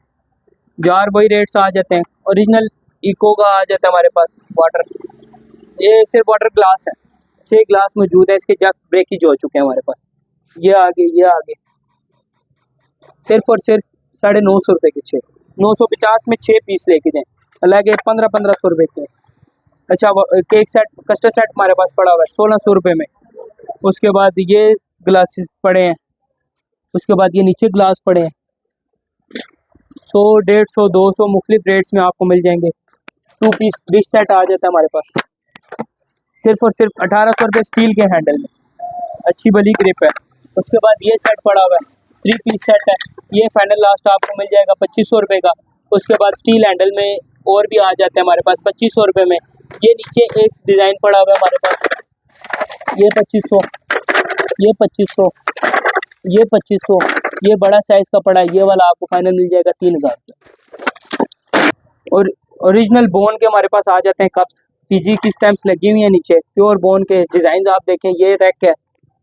Speaker 1: जार वही रेट्स आ जाते हैं, ओरिजिनल इको का आ जाता है हमारे पास वाटर, ये सिर्फ वाटर ग्लास है, 6 गिलास मौजूद है, इसके जग ब्रेकेज हो चुके हैं हमारे पास। ये आगे सिर्फ और सिर्फ 950 रुपये के 6, 950 में 6 पीस लेके जाएँ, अलग 1500 रुपये के। अच्छा, केक सेट, कस्टर्ड सेट हमारे पास पड़ा हुआ है 1600 रुपये में। उसके बाद ये ग्लासेस पड़े हैं, उसके बाद ये नीचे ग्लास पड़े हैं, 100, 150, 200 मुख्तलिफ रेट्स में आपको मिल जाएंगे। 2 पीस डिश सेट आ जाता है हमारे पास, सिर्फ और सिर्फ 1800 रुपये, स्टील के हैंडल में, अच्छी भली ग्रिप है। उसके बाद ये सेट पड़ा हुआ है, 3 पीस सेट है। ये फाइनल लास्ट आपको मिल जाएगा 2500 रुपये का। उसके बाद स्टील हैंडल में और भी आ जाते हैं हमारे पास 2500 रुपये में। ये नीचे एक डिज़ाइन पड़ा हुआ है हमारे पास, ये 2500, ये 2500, ये 2500, ये बड़ा साइज़ का पड़ा है। ये वाला आपको फाइनल मिल जाएगा 3000 रुपये। और ओरिजिनल बोन के हमारे पास आ जाते हैं कप्स, पीजी की स्टैम्प्स लगी हुई है नीचे, प्योर बोन के डिज़ाइन आप देखें। ये रैक है,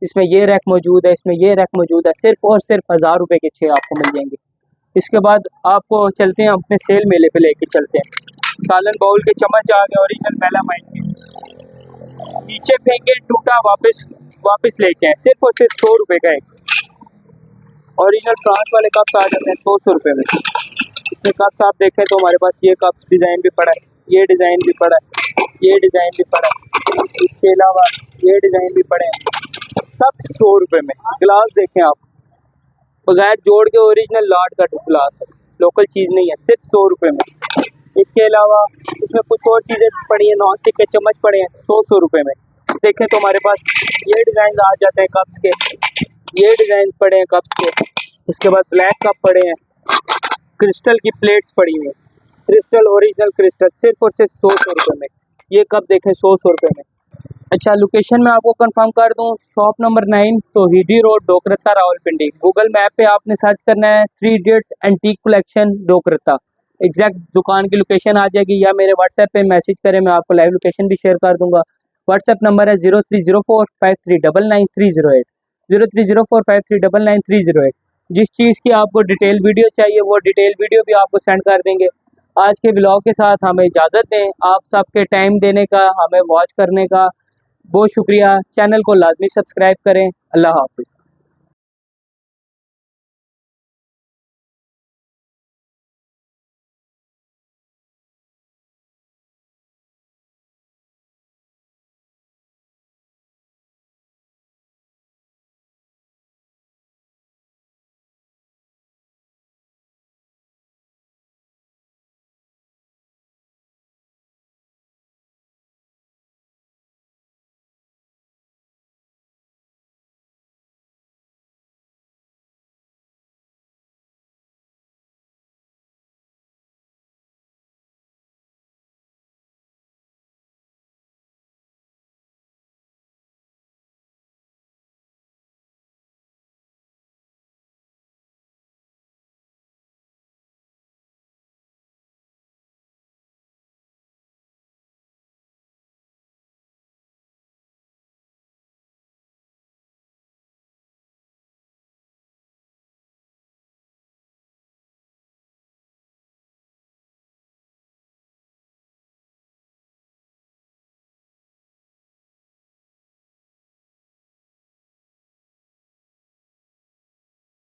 Speaker 1: इसमें ये रैक मौजूद है, इसमें ये रैक मौजूद है। सिर्फ और सिर्फ 1000 रुपये के 6 आपको मिल जाएंगे। इसके बाद आपको चलते हैं अपने सेल मेले पे लेके चलते हैं। सालन बाउल के चम्मच आ गए ओरिजिनल मेलामाइन के, नीचे फेंके टूटा वापस लेके आए, सिर्फ और सिर्फ 100 रुपये का एक। ओरिजिनल फ्रांस वाले कप्स आ जाते हैं 100 रुपये में। इसमें कप्स आप देखें तो हमारे पास ये कप्स डिज़ाइन भी पड़ा है, ये डिज़ाइन भी पड़ा है, ये डिज़ाइन भी पड़ा है, इसके अलावा ये डिज़ाइन भी पड़े हैं, सब 100 रुपये में। गिलास देखें आप, बगैर जोड़ के ओरिजिनल लॉट का गिलास है, लोकल चीज़ नहीं है, सिर्फ 100 रुपये में। इसके अलावा इसमें कुछ और चीज़ें पड़ी हैं, नॉन स्टिक के चम्मच पड़े हैं 100 रुपये में। देखें तो हमारे पास ये डिज़ाइन आ जाते हैं कप्स के, ये डिज़ाइन पड़े हैं कप्स के। उसके बाद ब्लैक कप पड़े हैं, क्रिस्टल की प्लेट्स पड़ी हुई हैं, क्रिस्टल ओरिजिनल क्रिस्टल, सिर्फ और सिर्फ 100 रुपये में। ये कप देखें 100 रुपये में। अच्छा, लोकेशन मैं आपको कंफर्म कर दूं, shop number 9 Tauhidi road, Dhokratta, Rawalpindi. Google map पे आपने सर्च करना है 3 idiots antique collection Dhokratta, exact दुकान की लोकेशन आ जाएगी। या मेरे व्हाट्सएप पे मैसेज करें, मैं आपको लाइव लोकेशन भी शेयर कर दूंगा। व्हाट्सएप नंबर है 0304539930 0304539930। जिस चीज़ की आपको डिटेल वीडियो चाहिए वो डिटेल वीडियो भी आपको सेंड कर देंगे। आज के ब्लॉग के साथ हमें इजाज़त दें। आप सबके टाइम देने का, हमें वॉच करने का बहुत शुक्रिया। चैनल को लाजमी सब्सक्राइब करें। अल्लाह हाफिज़।